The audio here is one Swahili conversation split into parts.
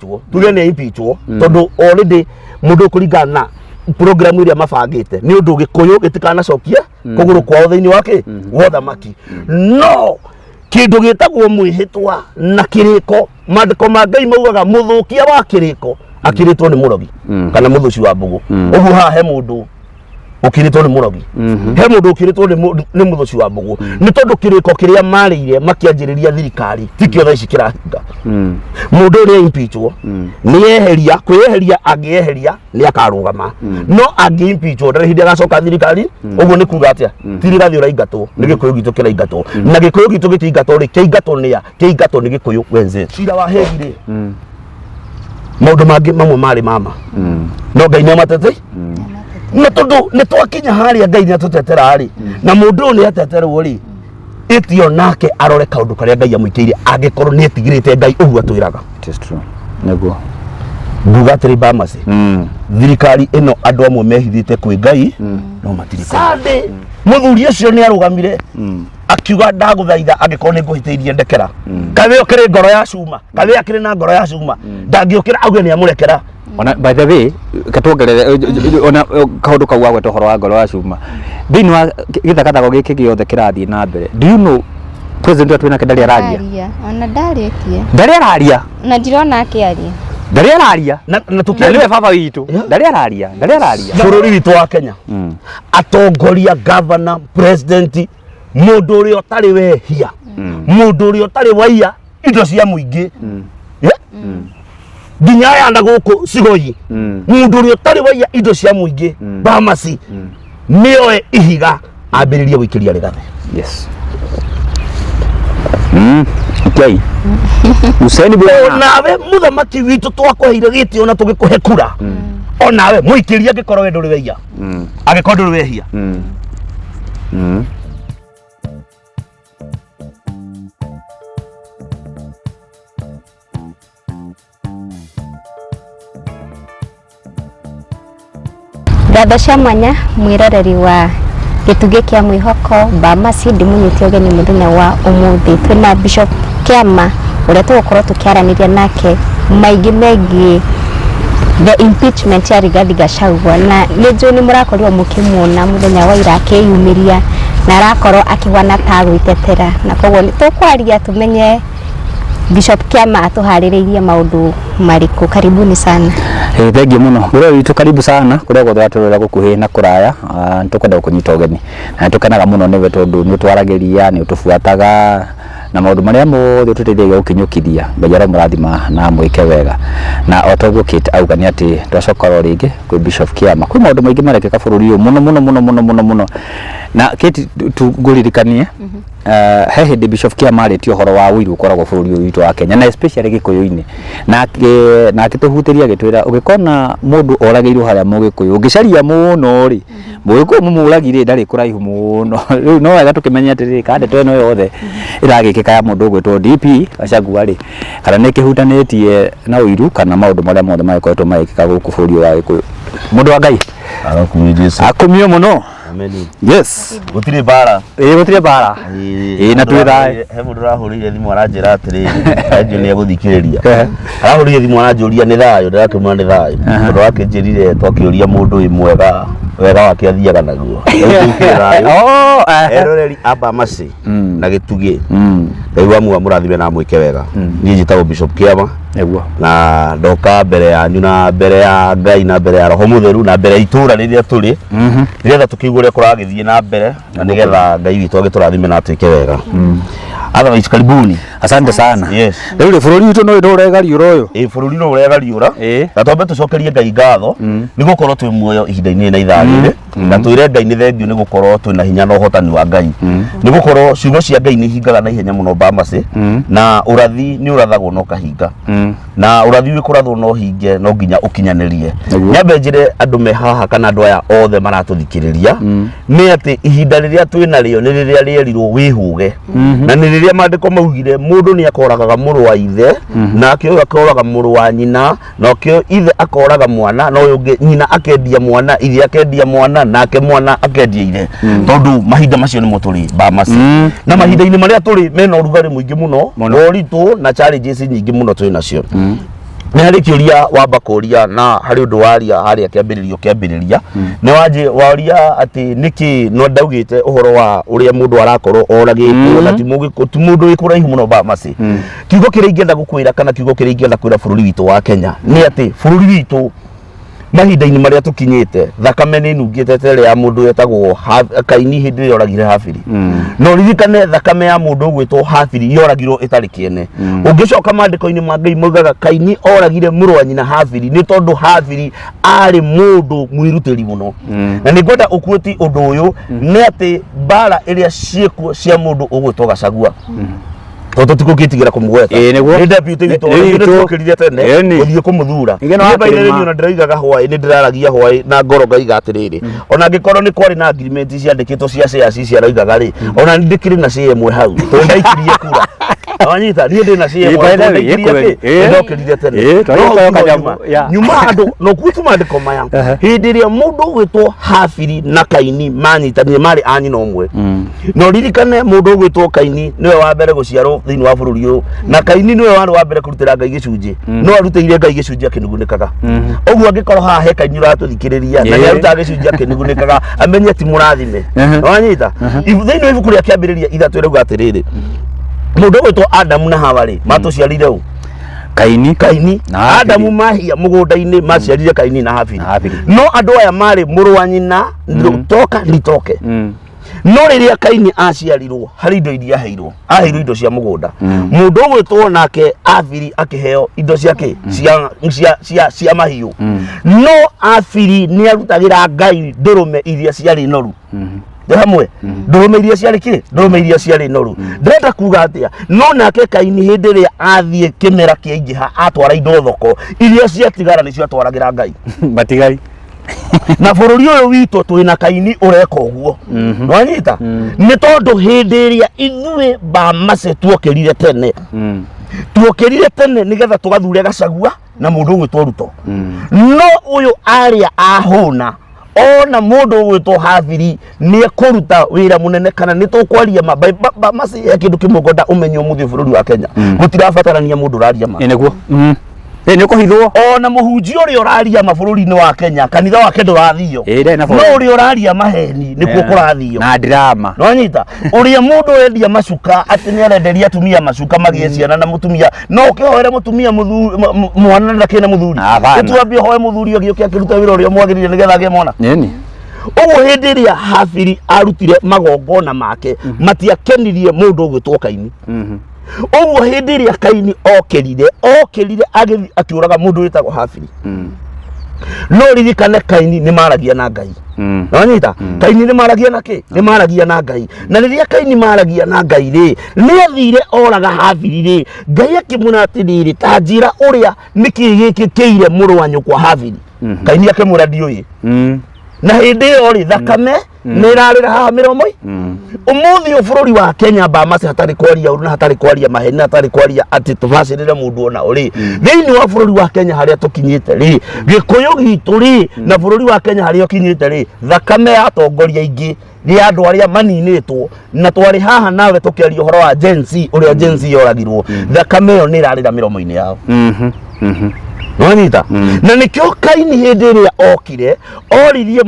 tuge ni impeachwo tondu already mundu kuringana program iria mabangite ni undu gikuyu gitikana cokia kuguru kwao thiini wake wothamaki no kindu gitagwo mwihitwa na kiriko mandiko ma Ngai maugaga muthukia wa kiriko akiritwo ni murogi kana muthuci wa mbugu uguo ha he mundu ukiritwo ni murogi he mundu ukiritwo ni muthuci wa mbugu ni tondu kiriko kiria marire makianjiriria thirikari tikio tha ici kirahinga mundu uri impeachwo ni eheria kweheria angieheria ni akarugama no angi impeachwo ndari hindi agacoka thirikari uguo ni kuga atia thirikari uraingatwo ni gikuyu gitu kiraingatwo na gikuyu gitu gitingatwo ri kiingatwo ni ya kiingatwo ni gikuyu wenze cira wa hegire maundu mangi mamwe mari mama no Ngai ni amatete na tondu ni twakinya haria Ngai ni atutetera ari na mundu ni ateterwo ri itio nake arore kaundu karia Ngai amuikiire angikorwo ni etigirite Ngai uguo atwiraga it is true neguo nduga tiri bamasi thirikari ino andu amwe mehithite kwi Ngai no matiriko sande muthuri ucio ni arugamire akiuga ndaguthaitha angikorwo ni nguhitiirie ndekera kabe okire ngoro ya cuma kabe akire na ngoro ya cuma ndangiukira auge ni amurekera ona by the way katwongerere ona kaundu kau agwe tohoro wa ngoro wa cuma thini wa githakathago giki giothe kirathie na mbere do you know president wetu na kendari araria ona ndarikie ndari araria na ndirona akiaria ndari araria na tukielewa baba witu ndari araria bururi witu wa Kenya atongoria governor president mundu uri otari wehia mundu uri otari waiya indo cia muingi nginya yanda guku cigoyi mundu uri otari waiya indo cia muingi bamasi nioe ihiga ambiririe guikiria rigathe yes okay useni bwana onawe muthamaki witu twakweheire giti ona tugikuhe kura onawe muikiria ngikoro we nduri wehia agikoro nduri wehia Ngatho cia mwanya mwiroreri wa gitugi kia mwihoko Bamasi ndimunyitio geni muthenya wa umuthi twina Bishop Kiama uria tugukorwo tukiaraniria nake maingi mengi the impeachment ya Rigathi Gachagua na niju ni murakorirwo mukimuona muthenya wa ira akiyumiria na arakorwo akigwana ta gwitetera na koguo ni tukwaria tumenye Bishop Kiama atuhaririirie maundu mariku. Karibuni sana. Thank you muno. Bro witu karibu sana kuria gutwaturira gukuhi na kuraya tukwenda kunyita ugeni na tukanaga muno niwe tondu ni twarageria ni utufuataga na maundu maria mothe tuteithagia gukinyukithia Ngai murathima na mwike wega na otoguo Kate auga ni ati twacokora ringi kwi Bishop Kiama kwi maundu maingi marekeka bururi uyu muno na Kate tuguririkanie he hindi Bishop Kiama aritio horo wa wiru ukoragwo bururi uyu witu wa Kenya na especially gikuyu-ini na akituhutiria gitwira ugikona mundu orageirwo haria mugikuyu ungicaria muno ri mugikuyu mumuragire ndari kuraihu muno riu no wega tukimenya atiri kande tweno yothe iragikika ya mundu gwitwo DP Gachagua ri kana ni kihutanitie na wiru kana maundu maria mothe magikoretwo magikika guku bururi wa gikuyu mundu wa Ngai akumio muno. Amen. Yes. Gutire bara. Gutire bara. Na twirae. He mundu rahurire thimu aranjira atiri anju ni aguthikiriria. Arahurire thimu aranjuria ni thayo ndirakimwa ni thayo. Mundu wake njirire twakiuria mundu mwega wega wake athiaga naguo. Eroreri Bamasi na gitugi. Ngai wa murathime na mwike wega. Ni njitagwo Bishop Kiama. Eguo. Na ndoka mbere yanyu na mbere ya Ngai na mbere ya Roho Mutheru na mbere itura riria turi nigetha tukigure kuragithie na mbere na nigetha Ngai witu agiturathime na twike wega. Otherwise karibuni. Asante sana. Yes. Riu bururi witu no urega riura uyu. Bururi no urega riura. Na tombe tucokerie Ngai ngatho ni gukorwo twi muoyo ihinda-ini na itharire na twire Ngai ni thengiu ni gukorwo twi na hinya na uhotani wa Ngai. Ni gukorwo ciugo cia Ngai ni hingaga na ihenya muno Bamasi na urathi ni urathagwo no kahinga. Na urathi wi kurathwo no hinge no nginya ukinyanirie. Nyambe njire andu me haha kana andu aya othe maratuthikiriria ni ati ihinda riria twi na rio ni riria rierirwo wihuge na ni riria mandiko maugire mundu ni akoragaga muru wa ithe na akio akoraga muru wa nyina na akio ithe akoraga mwana na uyu nyina akendia mwana ithe akendia mwana nake mwana akendia ithe tondu mahinda macio ni muturi Bamasi na mahinda-ini maria turi mena urugari muingi muno woritu na challenges nyingi muno twi nacio nä harä kä å ria wamba kå ria na harä å ndå waria harä a kä ambä rä ria nä wanjä waria atä nä kä no ndaugä te å horo wa å rä a må ndå arakorwo oragä two na ti må ndå wä kå raihu må no Bamasi kiugo kä rä a ingä enda gå kwä ra kana kiugo kä rä a ingä enda kwä ra bå rå ri witå wa Kenya nä atä bå rå ri witå mahinda-inä marä a tå kinyä te thakame nä nungä te tä ya må ndå wetagwo Kaini hä ndä ä rä a oragire Habili no ririkane thakame ya må ndå å gwä two Habili yoragirwo ä tarä kä ene å ngä coka mandä-ko-inä ma Ngai maugaga Kaini oragire må rå wa nyina Habili nä tondå Habili arä må ndå mwä rutä ri må no na nä ngwenda å kuoti å ndå å yå nä atä mbara ä rä a ciäkuo cia må ndå å gwä two Gachagua toto tiko gitigera kumugweta ni deputy wito ni tukirire tene uthie kumuthura ni ona ndirigaga hwai ni ndiraragia hwai na ngoro ngaiga atiriri ona ngikorwo ni kwari na agreement ciandikitwo cia shares cia raigaga ri ona ndikiri na CM hau to ndaikirie kura wanyita ni ndi na CM ndokirire tene nyuma andu no kutuma ndiko maya hindi ria mundu gwitwo Habili na Kaini manyitanie mari anyi no mwe no ririkane mundu gwitwo Kaini niwe wa mbere guciarwo thiini wa bururi uyu na Kaini niwe wari wa mbere kurutira Ngai gicunji no arutire Ngai gicunji akinugunikaga uguo angikorwo haha he Kaini uratuthikiriria na ni arutaga gicunji akinugunikaga amenye ti murathime wanyita thiini wa ibuku ria kiambiriria ithatu rauga atiriri mundu gwitwo Adamu na Hawa ri matuciarire u Kaini na Adamu mahia mugunda-ini maciarire Kaini na Habili no andu aya mari muru wa nyina ndoka nitoke no riria Kaini aciarirwo hari indo iria aheirwo indo cia mugunda mundu gwitwo nake Habili akiheo indo ciake cia mahiu no Habili ni arutagira Ngai ndurume iria ciari noru hamwe ndurume iria ciari kire ndurume iria ciari noru ndenda kuga atia no nake Kaini hindi ria athie kimera kiingiha atwara indo thoko iria ciatigara nicio atwaragira Ngai batigari na bururi uyu witũ twina Kaini ureka uguo wanyita ni tondu hindi ria ithuĩ Bamasi tuokirire tene nigetha tugathure Gachagua na mundu gwitwo Ruto no uyu aria ahuna ona mundu gwitwo Habili ni ekuruta wira munene kana ni tukwaria Bamasi ya kindu kimwe ngoda umenyo muthio bururi wa Kenya gutirabatarania mundu raria ma eneguo ni kuhithwo ona muhunji uri uraria mabururi-ini wa Kenya kanitha wake ndurathio no uri uraria maheni nikuo kurathio na drama no nyita uri mundu wendia macuka ati ni arenderia atumia macuka magie ciana na mutumia no ukihoera mutumia mwana na kina muthuri tuambie hoe muthuri ogio kiruta wira uri mwagirire nigetha age mwana nini uguo hindi ria Habili arutire magongona make matiakenirie mundu gwitwo Kaini uguo hindi ria Kaini okirire akiuraga mundu witagwo Habili no ririkane Kaini ni maragia na Ngai wanyita Kaini ni maragia na ki ni maragia na Ngai na riria Kaini maragia na Ngai ri ni athire oraga Habili ri Ngai akimuna atiriri ta njira uria niki giki kiire muru wa nyukwa Habili Kaini akimura ndiuyi na hindi yo ri thakame ni rarira haha miromoi umuthi bururi wa Kenya Bamasi hatari kwaria uru na hatari kwaria maheni hatari kwaria ati tubacirire mundu ona uri thiini wa bururi wa Kenya haria tukinyite ri gikuyu gitu ri na bururi wa Kenya haria ukinyite ri thakame ya atongoria ingi ni andu aria maninitwo na twari haha nawe tukiaria horo wa Gen Z uria Gen Z yoragirwo thakame yo ni rarira miromo-ini yao wanyita na nikio Kaini hindi ria okire oririe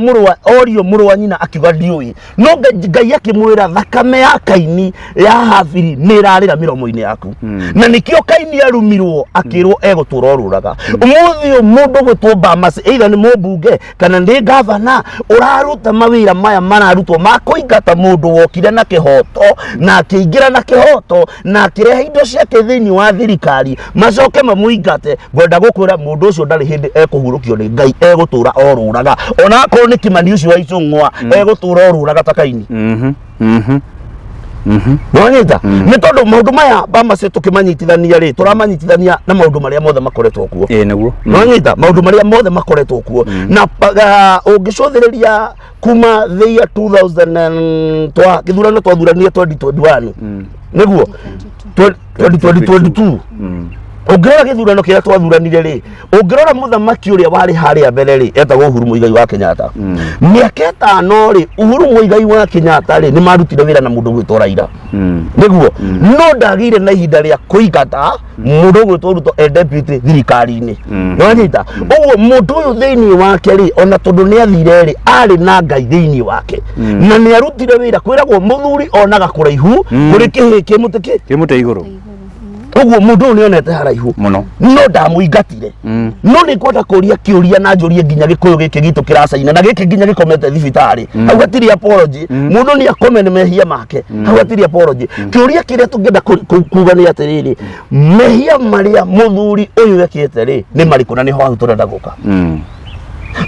muru wa nyina akiuga ndiui no Ngai akimwira thakame ya Kaini ya Habili ni rarira miromo-ini yaku na nikio Kaini arumirwo akirwo egutura oruraga umuthi mundu gwitwo Bamasi either ni mubunge kana ni governor uraruta mawira maya mararutwo makuingata mundu wokire na kihoto na akiingira na kihoto na akirehe indo ciake thiini wa thirikari macoke mamuingate gwenda gukwira mundu ucio ndari hindi ekuhurukio ni Ngai egutura oruraga ona akorwo ni Kimani ucio wa Icung'wa egutura oruraga ta Kaini wanyita ni tondu maundu maya Bamasi tukimanyitithania ri turamanyitithania na maundu maria mothe makoretwo kuo neguo wanyita maundu maria mothe makoretwo kuo na ungicuthiriria kuma the year 2000 githurano twathurania 2021 neguo 2022 Ungirora githurano kiria twathuranire ri, ungirora muthamaki uria wari haria mbere ri etagwo Uhuru Muigai wa Kenyatta. Miaka 5 ri Uhuru Muigai wa Kenyatta ri ni marutire wira na mundu gwitwo Raila. Niguo no ndagire na ihinda ria kuigata mundu gwitwo Ruto deputy thirikari-ini. Nwanyita uguo mundu uyu thiini wake ri ona tondu ni athire ri ari na ngai thiini wake na ni arutire wira kwiragwo muthuri onaga kuraihu kuri kimuti iguru. Uguo mundu ni onete haraihu muno no ndamuingatire no ni kwenda kuria kiuria na njurie nginya gikuyu giki gitu kiracaina na giki nginya gikomete thibitari hau hatiri apology mundu ni akome ni mehia make hau hatiri apology kiuria kiria tungenda kuuga ni atiriri mehia maria muthuri uyu wekite ri ni mariku na ni ho turenda guka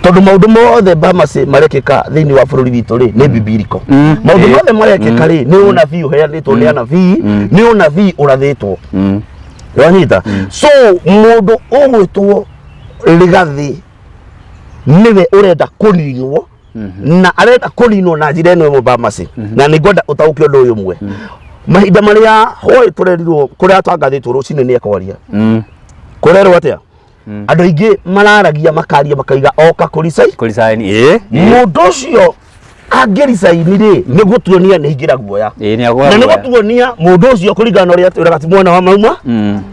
tondu maundu mothe Bamasi marekeka thiini wa bururi witu ri ni bibiriko maundu mothe marekeka ri ni unabii uheanitwo ni anabii ni unabii urathitwo wanyita so mundu ugwitwo Rigathi niwe urenda kuninwo na arenda kuninwo na njira ino imwe Bamasi na ni ngwenda utauke undu uyu mwe mahinda maria hoi turerirwo kuria twangathitwo rucini ni ekwaria kurerwo atia andu aingi mararagia makaria makaiga oka kuricaini mundu ucio angiricaini ri ni gutuonia ni hingira guoya na ni gutuonia mundu ucio kuringana uria twiraga ti mwana wa mauma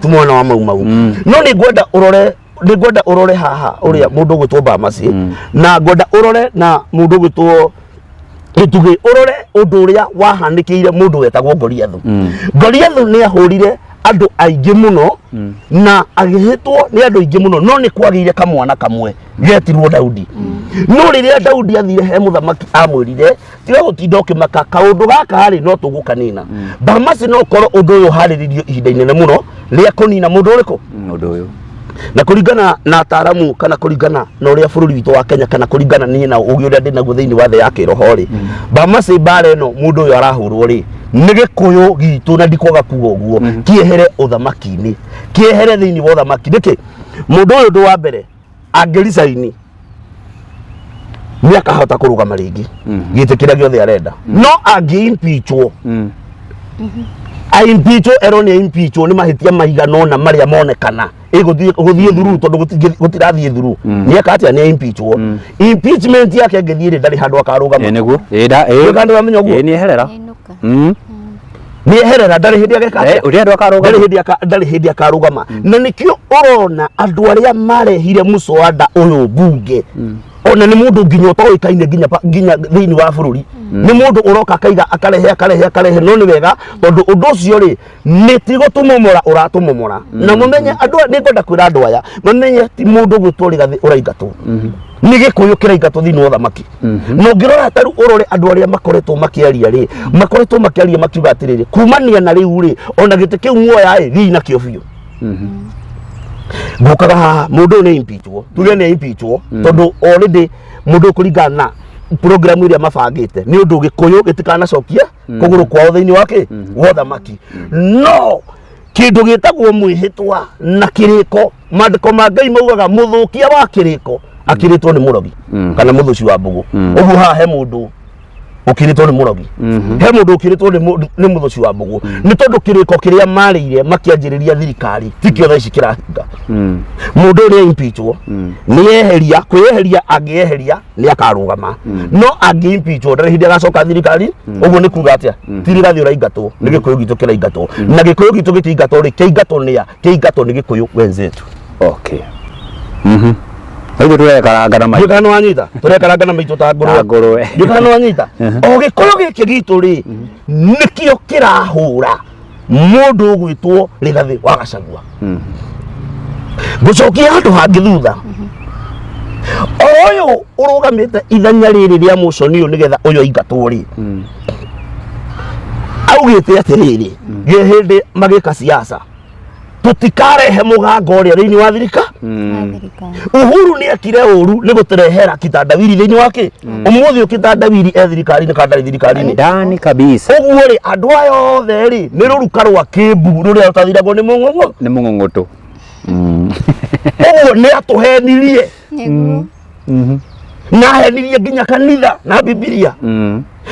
ti mwana wa mauma no ni ngwenda urore haha uria mundu gwitwo Bamasi na ngwenda urore na mundu gwitwo Gitugi urore undu uria wahanikiire mundu wetagwo Goliathu ni ahurire andu aingi muno na agihitwo ni andu aingi muno no ni kwagire kamwana kamwe getirwo Daudi no riria Daudi athire he muthamaki amwirire tiga gutinda ukimaka kaundu gaka hari no tugukanina Bamasi no korwo undu uyu hariririo ihinda inene muno ria kunina mundu uriku mundu uyu na kuringana na ataramu kana kuringana na uria bururi witu wa Kenya kana kuringana ni na ugi uria ndinaguo thiini wa the ya kiroho ri Bamasi bare no mundu uyu arahurwo ri ni gikuyu gitu na ndikwaga kuga uguo kiehere uthamaki-ini kiehere thiini wa uthamaki niki mundu uyu ndu wa mbere angiricaini ni akahota kurugama ringi gite kiria giothe arenda no angi-impeachwo impeachwo eroni impeachwo ni mahitia maigano na maria monekana guthie thuru tondu gutirathie thuru ni akatia ni impeachwo impeachment yake ngithire ndari handu akarugama niguo kandu wamenya guo ni eherera ni eherera ndari hindi ageka uria andu akarugama ndari hindi akarugama na nikio urona andu aria marehire muswada uyu bunge ona ni mundu nginya toikaine nginya thiini wa bururi ni mundu uroka kaiga akarehe no ni wega tondu undu ucio ri ni ti gutumomora uratumomora na mumenye andu ni ngwenda kwira andu aya mumenye ti mundu gwitwo Rigathi uraigatwo ni gikuyu kiraigatwo thiini wa uthamaki no ngirora taru urore andu aria makoretwo makiaria ri makoretwo makiaria makiuga atiriri kumania na riu ri ona gite kiu muoya ri thii na kio biu ngukaga haha mundu ni impeachwo tuge ni impeachwo tondu already mundu kuringana na program iria mabangite ni undu gikuyu gitikanacokia kuguru kwao thiini wake wothamaki no kindu gitagwo mwihitwa na kiriko mandiko ma Ngai maugaga muthukia wa kiriko akiritwo ni murogi kana muthuci wa mbugu uguo haha he mundu ukiritwo ni murogi he mundu ukiritwo ni muthuci wa mbugu ni tondu kiriko kiria marire makianjiriria thirikari tikio thaici kirahinga mundu uria impeachwo ni eheria kweheria angieheria ni akarugama no angi impeachwo ndari hindi agacoka thirikari uguo ni kuga atia ti Rigathi uraingatwo ni gikuyu gitu kiraingatwo na gikuyu gitu gitingatwo ri kiingatwo ni ya kiingatwo ni gikuyu wenzetu okay Ndio turekaranga na mai. Ndikano anyita. Turekaranga na maitu ta ngurwe. Ndikano anyita. O gikoro giki gitu ri nikio kirahura mundu gwitwo Rigathi wa Gachagua. Gucokia andu hangi thutha. Oyo urugamite ithanya riri ria muconi uyu nigetha uyu aingatwo ri. Augite atiriri gihindi magika siasa. Tutikarehe mugango ria thiini wa thirika Uhuru ni akire uru ni guterehera kitandawiri thiini wake umuthi ukitandawiri thirikari ni kandari thirikari ni ndani kabisa uguo ri andu ayo othe ri ni ruruka rwa Kimbu ruria rutathiragwo ni mungungutu uguo ni atuhenirie na henirie nginya kanitha na Bibilia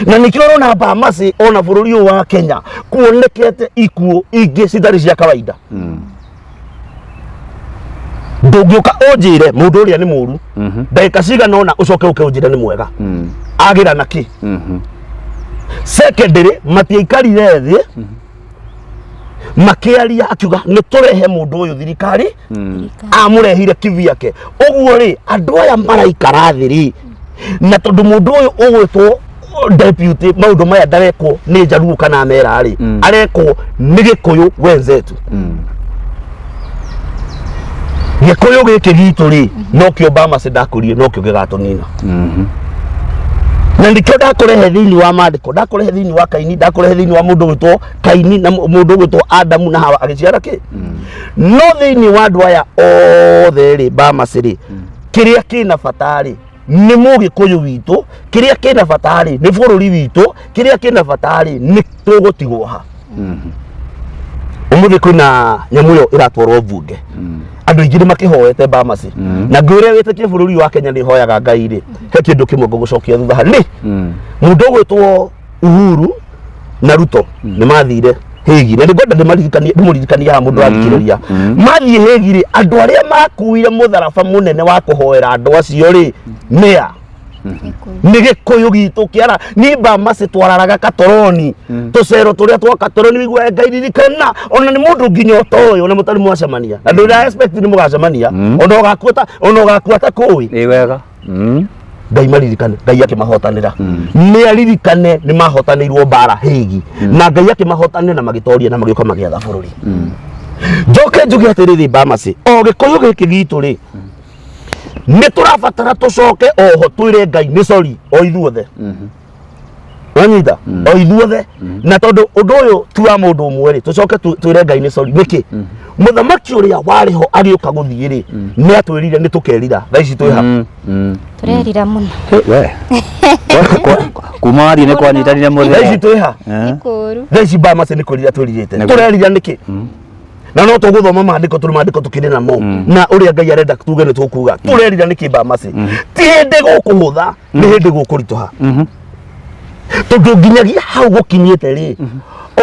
na nikio rona Bamasi ona bururi wa Kenya kuonekete ikuo ingi citari cia kawaida ndũngĩũka ũnjĩre mũndũ ũrĩa nĩ mũru ndagĩka cigana ũna ũcoke ũke ũnjĩre nĩ mwega agĩra na kĩ secondary matiaikarire thĩ makĩaria akiuga nĩ tũrehe mũndũ ũyũ thirikari amũrehire kivi yake ũguo rĩ andũ aya maraikara thĩ rĩ na tondũ mũndũ ũyũ ũgwĩtwo deputy maũndũ maya ndarekwo nĩ Njaruo kana Mera rĩ arekwo nĩ Gĩkũyũ wenzetu Gĩkũyũ gĩkĩ gitũ rĩ no kĩo Bamas ndakũrire no kĩo gĩgatũnina na ndikio ndakũrehe thĩinĩ wa mandĩko ndakũrehe thĩinĩ wa Kaini ndakũrehe thĩinĩ wa mũndũ gwĩtwo Kaini na mũndũ gwĩtwo Adamu na Hawa agĩciara kĩ no thĩinĩ wa andũ aya othe rĩ Bamas rĩ kĩrĩa kĩna bata rĩ nĩ Mũgĩkũyũ witũ kĩrĩa kĩna bata rĩ nĩ bũrũri witũ kĩrĩa kĩna bata rĩ nĩ tũgũtigwo ha ũmũthĩ kwĩna nyamũ ĩyo ĩratwarwo mbunge andũ aingĩ nĩ makĩhoete Bamas na ngwĩre wĩtĩkie bũrũri wa Kenya nĩ hoyaga Ngai rĩ he kĩndũ kĩmwe ngũgũcokia thutha nĩ mũndũ ũgwĩtwo Uhuru na Ruto nĩ mathire Hĩgi na ndĩngwenda ndĩmũririkanie haha mũndũ athikĩrĩria mathiĩ Hĩgi rĩ andũ arĩa makuire mũtharaba mũnene wa kũhoera andũ acio rĩ nĩa nĩ Gĩkũyũ gitũ kĩara ni Bamas twararaga Katoroni tũcero tũrĩa twa Katoroni wĩiguaga Ngai ririkana ona nĩ mũndũ nginya ũtoĩ ona mũtarĩ mwacemania na ndũra expect nĩ mũgacemania ona ũgakua ta kũĩ ĩ wega Ngai maririkane Ngai akĩmahotanĩra nĩ aririkane nĩ mahotanĩirwo mbara Hĩgi na Ngai akĩmahotanĩra na magĩtoria na magĩũka magĩatha bũrũri njoke njuge atĩrĩrĩ Bamas o Gĩkũyũ gĩkĩ gitũ rĩ nĩ tũrabatara tũcoke oho twĩre Ngai nĩ sorry o ithuothe wanyita o ithuothe na tondũ ũndũ ũyũ tu wa mũndũ ũmwe rĩ tũcoke twĩre Ngai nĩ sorry nĩkĩ mũthamaki ũrĩa warĩ ho agĩũka gũthiĩ rĩ nĩ atwĩrire nĩ tũkerira thaa ici twĩ ha turerira mũno we kuma wathiĩ nĩ kwanyitanire mũthee thaa ici twĩ ha thaa ici Bamas nĩ kwĩrira twĩrirĩte tũrerira nĩkĩ na no tũgũthoma mandĩko tũrĩ mandĩko tũkĩrĩ namo na ũrĩa Ngai arenda tuge nĩ tũkuga tũrerira nĩkĩ Bamas ti hĩndĩ gũkũhũtha nĩ hĩndĩ gũkũritũha tondũ nginyagia hau gũkinyĩte rĩ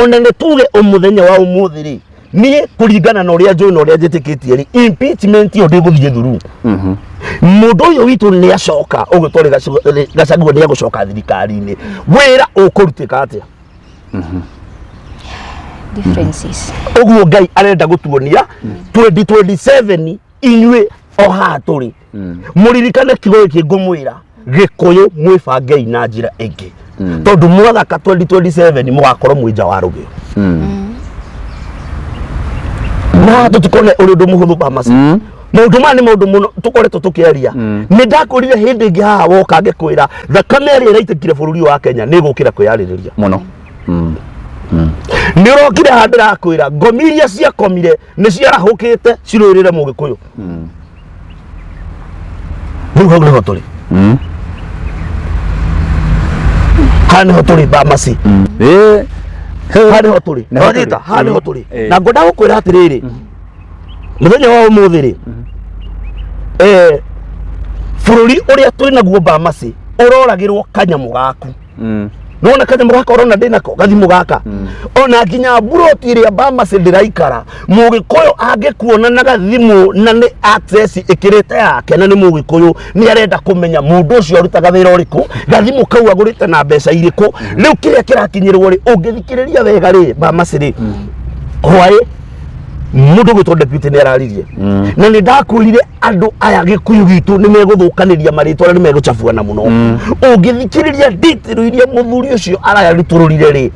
ona nĩ tuge mũthenya wa ũmũthĩ rĩ niĩ kũringana na ũrĩa njũĩ na ũrĩa njĩtĩkĩtie rĩ impeachment ĩyo ndĩgũthiĩ through mũndũ ũyũ witũ nĩ acoka ũgĩtwarĩ Gachagua nĩ egũcoka thirikari-inĩ wĩra ũkũrutĩka atĩa differences ũguo Ngai arenda gũtuonia 2027 inyuĩ o haha tũrĩ mũririkane kiugo gĩkĩ ngũmwĩra Gĩkũyũ mwĩbangei na njĩra ĩngĩ tondũ mwathaka 2027 mũgakorwo mwĩ nja wa rũgĩo na tũtikone ũrĩ ũndũ mũhũthũ Bamas maũndũ maya nĩ maũndũ mũno tũkoretwo tũkĩaria nĩ ndakwĩrire hĩndĩ ĩngĩ haha woka ngĩkwĩra thakame ĩrĩa ĩraitĩkire bũrũri wa Kenya nĩ ĩgũkĩra kwĩyarĩrĩria mũno nĩ ũrokire haha ndĩrakwĩra ngomi iria ciakomire nĩ ciarahũkĩte cirũĩrĩre Mũgĩkũyũ rĩu hau nĩho tũrĩ haha nĩho tũrĩ Bamas haha nĩho tũrĩ wanyita haha nĩho tũrĩ na ngwenda gũkwĩra atĩrĩrĩ mũthenya wa ũmũthĩ rĩ bũrũri ũrĩa twĩ naguo Bamas ũroragĩrwo kanyamũ gaku nona kanyamũ gaka ũrona ndĩnako gathimũ gaka ona nginya mburoti ĩrĩa Bamas ndĩraikara Mũgĩkũyũ angĩkuona na gathimũ na nĩ access ĩkĩrĩte yake na nĩ Mũgĩkũyũ nĩ arenda kũmenya mũndũ ũcio arutaga wĩra ũrĩkũ gathimũ kau agũrĩte na mbeca irĩkũ rĩu kĩrĩa kĩrakinyĩrwo rĩ ũngĩthikĩrĩria wega rĩ Bamas rĩ hwaĩ mũndũ gwĩtwo deputy nĩ araririe na nĩ ndakwĩrire andũ aya Gĩkũyũ gitũ nĩ megũthũkanĩria marĩtwa nĩ megũchafuana mũno ũngĩthikĩrĩria detail iria mũthuri ũcio araritũrũrire rĩ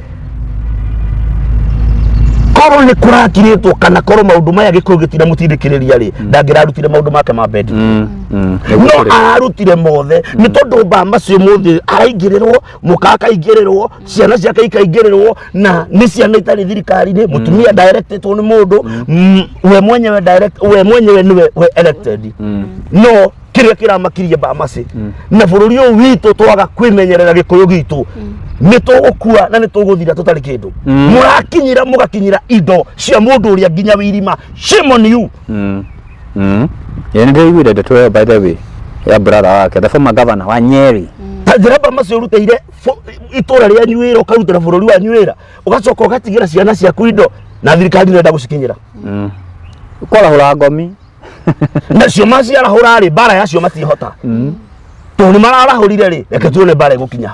korwo nĩ kũrakirĩtwo kana korwo maũndũ maya Gĩkũyũ gĩtinamũtindĩkĩrĩria rĩ ndangĩrarutire maũndũ make ma bendi no ararutire mothe nĩ tondũ Bamas ũmũthĩ araingĩrĩrwo mũkaka aingĩrĩrwo ciana ciake ikaingĩrĩrwo na nĩ ciana itarĩ thirikari-inĩ mũtumia directĩtwo nĩ mũndũ we mwenyewe nĩwe elected no kĩrĩa kĩramakirie Bamas na bũrũri ũyũ witũ twaga kwĩmenyerera Gĩkũyũ gitũ nĩ tũgũkua na nĩ tũgũthira tũtarĩ kĩndũ mũgakinyĩra indo cia mũndũ ũrĩa nginya wĩirima shame on you nĩ ndĩiguire ndeto by the way ya brother wake the former governor wa Nyeri njĩra Bamas ũrutĩire itũra rĩa Nyuĩra ũkarutĩra bũrũri wa Nyuĩra ũgacoka ũgatigĩra ciana ciaku indo na thirikari nĩ ĩrenda gũcikinyĩra kwarahũra ngomi nacio maciarahũra rĩ mbara yacio matihota tondũ nĩ mararahũrire rĩ reke tuone mbara ĩgũkinya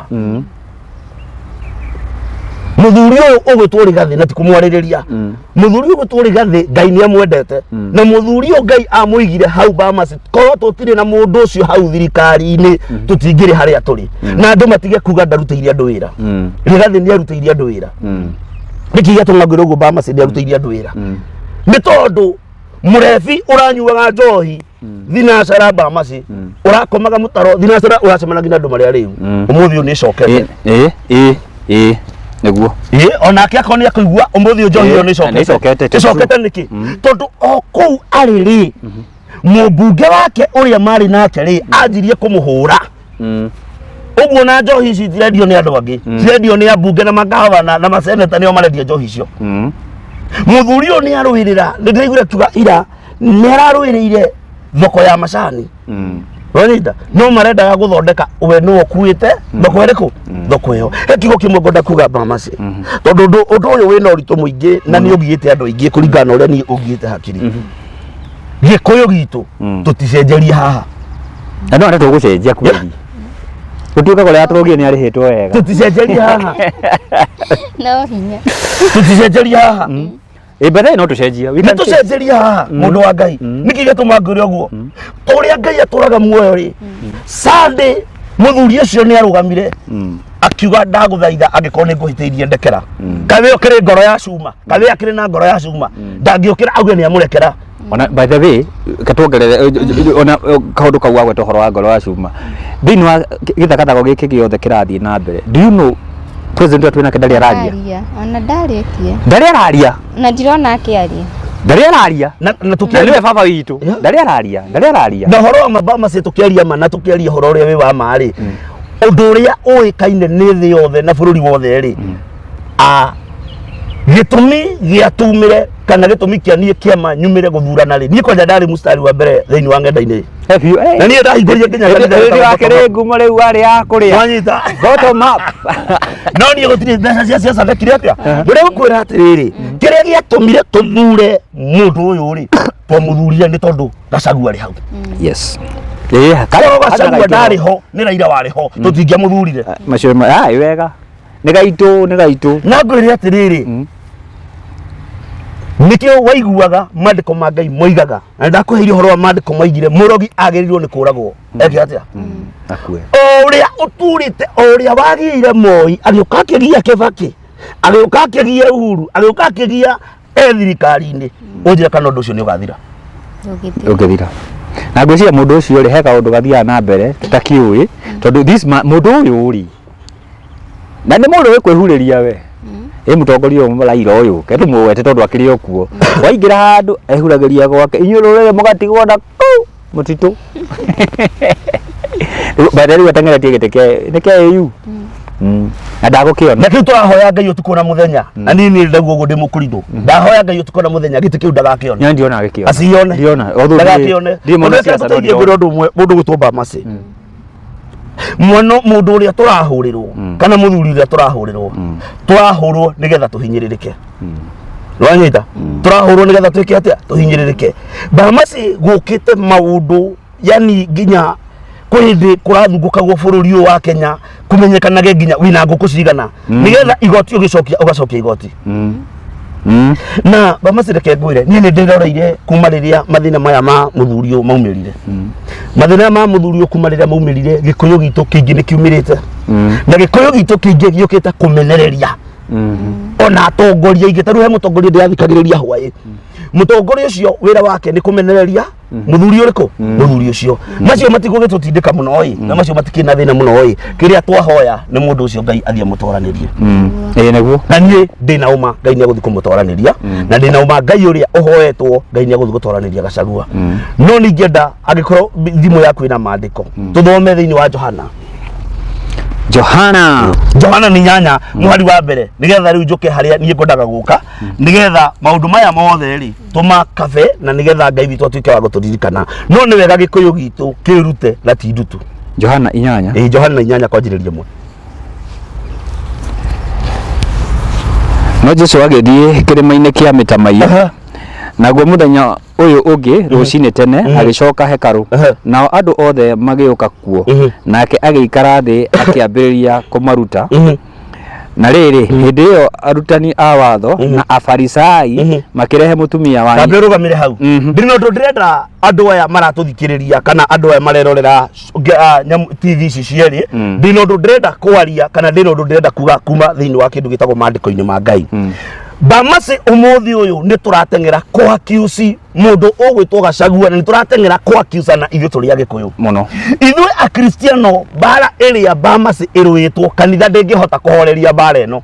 muthuri ũyũ ũgwĩtwo Rigathĩ na ti kũmwarĩrĩria muthuri ũyũ ũgwĩtwo Rigathĩ Ngai nĩ amwendete na muthuri ũyũ Ngai amũigire hau Bahamas korwo tũtirĩ na mũndũ ũcio hau thirikari-inĩ tũtingĩrĩ harĩa tũrĩ na andũ matige kuga ndarutĩire andũ wĩra Rigathĩ nĩ arutĩire andũ wĩra nĩkĩ gĩatũmagĩra ũguo Bahamas nĩ arutĩire andũ wĩra nĩ tondũ mũrebi ũranyuaga njohi thinacara Bahamas ũrakomaga mũtaro thinacara ũracemanagia na andũ marĩa rĩu ũmũthĩ ũyũ nĩ ĩcokete nĩguo onake akonia kũigua ũmũthĩ njohi ĩyo nĩ ĩcokete nĩkĩ tondũ o kũu arĩ rĩ mũmbunge wake ũrĩa marĩ nake rĩ anjirie kũmũhũra ũguo na njohi ici cirendio nĩ andũ angĩ cirendio nĩ ambunge na magavana na maseneta nĩo marendia njohi icio muthuri ũyũ nĩ arũĩrĩra nĩndĩraiguire kiuga ira nĩ ararũĩrĩire thoko ya macani Ronida no marendaga gũthondeka we no okuĩte thoko ĩrĩkũ thoko ĩyo kiugo kĩmwe ngwenda kuga Bahamas tondũ ũndũ ũyũ wĩna ũritũ mũingĩ na nĩ ũgiĩte andũ aingĩ kũringana na ũrĩa niĩ ũgiĩte hakiri gĩkũyũ gitũ tũticenjerie haha na no arenda gũcenjia kweli gũtuĩka kũrĩa atũrogio nĩ arĩhĩtwo wega tũticenjerie haha no hinya tũticenjerie haha Baadaye no tucenjia tucenjeria haha mundu wa Ngai niki gituma ngire uguo uria Ngai aturaga muoyo ri Sunday muthuri ucio ni arugamire akiuga ndaguthaitha angikorwo ni nguhitĩirie ndekera kawe okire ngoro ya cuma kawe akire na ngoro ya cuma ndangiokira auge ni amurekera ona by the way katwongerere ona kaundu kau agwe tohoro wa ngoro ya cuma thini wa githakathago gĩkĩ gĩothe kĩrathiĩ na mbere do you know president wetu nake ndari araria ona ndarĩtie ndari araria na ndirona akĩaria ndari araria na tukiaria baba witũ ndari araria na horo wa Bahamas tukiaria ma na tukiaria horo ũrĩa wĩ wa marĩ ũndũ ũrĩa ũĩkaine nĩ thĩ yothe na bũrũri wothe rĩ gĩtũmi gĩatumire kana gĩtũmi kĩaniĩ kĩama nyumire gũthurana rĩ niĩ kwanja ndarĩ mũstari wa mbere thĩinĩ wa ng'enda-inĩ na niĩ ndahingũrire nginya kĩrĩ ngumo rĩu arĩ ya kũrĩa wanyita bottom up no niĩ gũtirĩ mbeca cia siasa ndekire atĩa ndĩrĩ gũkwĩra atĩrĩrĩ kĩrĩa gĩatũmire tũthure mũndũ ũyũ rĩ twamũthurire nĩ tondũ Gachagua arĩ hau yes Gachagua ndarĩ ho nĩ Raila warĩ ho tũtingĩamũthurire macio wega nĩ gaitũ na ngwĩre atĩrĩrĩ nikio waiguaga mandĩko ma Ngai moigaga na ndakũheire ũhoro wa mandĩko moigire mũrogi agĩrĩirwo nĩ kũragwo eke atĩa akue ũrĩa ũturĩte ũrĩa wagĩire Moi agĩũka akĩgia Kibaki agĩũka akĩgia Uhuru agĩũka akĩgia thirikari-inĩ ũnjĩra kana ũndũ ũcio nĩ ũgathira ũgĩthira na ngwĩciria mũndũ ũcio rĩ he kaũndũ gathiaga na mbere tũtakiũĩ tondũ mũndũ ũyũ rĩ na nĩ mũndũ wĩkwĩhurĩria we mũtongoria ũyũ Raila ũyũ ketũmwete tondũ akĩrĩ o kuo waingĩra handũ ehuragĩria gwake inyuĩ rũrĩrĩ mũgatigwo na kũu mũtitũ baada rĩu ateng'eretie gĩtĩ kĩa AU na ndagũkĩona na kĩu tũrahoya Ngai ũtukũ na mũthenya na niĩ ndauga ũguo ndĩ mũkũritũ ndahoya Ngai ũtukũ na mũthenya gĩtĩ kĩu ndagakĩone nyoni ndiona gĩkĩona acione ndagakĩone mũndũ gũtwo Bahamas mũndũ ũrĩa tũrahũrĩrwo kana mũthuri ũrĩa tũrahũrĩrwo twahũrwo nĩgetha tũhinyĩrĩrĩke Wanyita tũrahũrwo nĩgetha twĩke atĩa tũhinyĩrĩrĩke Bahamas gũkĩte maũndũ yani nginya kwĩndĩ kũrathungũkagwo bũrũri ũyũ wa Kenya kũmenyekanage nginya wĩna ngũkũ cigana nĩgetha igoti ũgacokia igoti na Bahamas reke ngwĩre niĩ nĩ ndĩroreire kuma rĩrĩa mathĩna maya ma mũthuri ũyũ maumĩrire mathĩna ma mũthuri ũyũ kuma rĩrĩa maumĩrire gĩkũyũ gitũ kĩingĩ nĩ kiumĩrĩte na gĩkũyũ gitũ kĩingĩ gĩũkĩte kũmenereria ona atongoria aingĩ tarĩu he mũtongoria ndĩrathikagĩrĩria hwaĩ mũtongoria ũcio wĩra wake nĩ kũmenereria mũthuri ũrĩkũ mũthuri ũcio macio matigũgĩtũtindĩka mũno na macio matikĩna thĩna mũno kĩrĩa twahoya nĩ mũndũ ũcio Ngai athiĩ mũtoranĩrie nĩguo na niĩ ndĩna ũma Ngai nĩ agũthiĩ kũmũtoranĩria na ndĩna ũma Ngai ũrĩa ũhoetwo Ngai nĩ agũthiĩ gũtoranĩria Gachagua no ningĩenda angĩkorwo thimũ yaku ĩna mandĩko tũthome thĩinĩ wa Johana ni nyanya mwari wa mbere nigetha riu njuke haria niĩ ngwendaga gũka nigetha maũndũ maya mothe ri tuma kabe na nigetha Ngai witũ atuĩke wa gũtũririkana no nĩ wega gĩkũyũ gitũ kĩrute na ti ndutu Johana 8 Johana 8 kwanjĩrĩria mwe no Jesu agĩthiĩ kĩrĩma-inĩ kĩa Mĩtamaiyũ naguo muthenya uyu ungi rucini tene agicoka hekaru nao andu othe magiuka kuo nake agiikara thi akiambiriria kumaruta na riri hindi iyo arutani a watho na afarisai makirehe mutumia wa Kabla rugamire hau ndino ndirenda andu aya maratuthikiriria kana andu aya marerorera TV ici cieri ndino ndirenda kwaria kana ndino ndirenda kuga kuma thiini wa kindu gitagwo mandiko-ini ma Ngai Bamasi umuthi uyu ni turatengera kwa accuse mundu ugwitwo Gachagua ni turatengera kwa accuse na ithu turi agikuyu muno ithu a Kristiano bara area Bamasi iruitwo kanitha ndingihota kuhoreria bara eno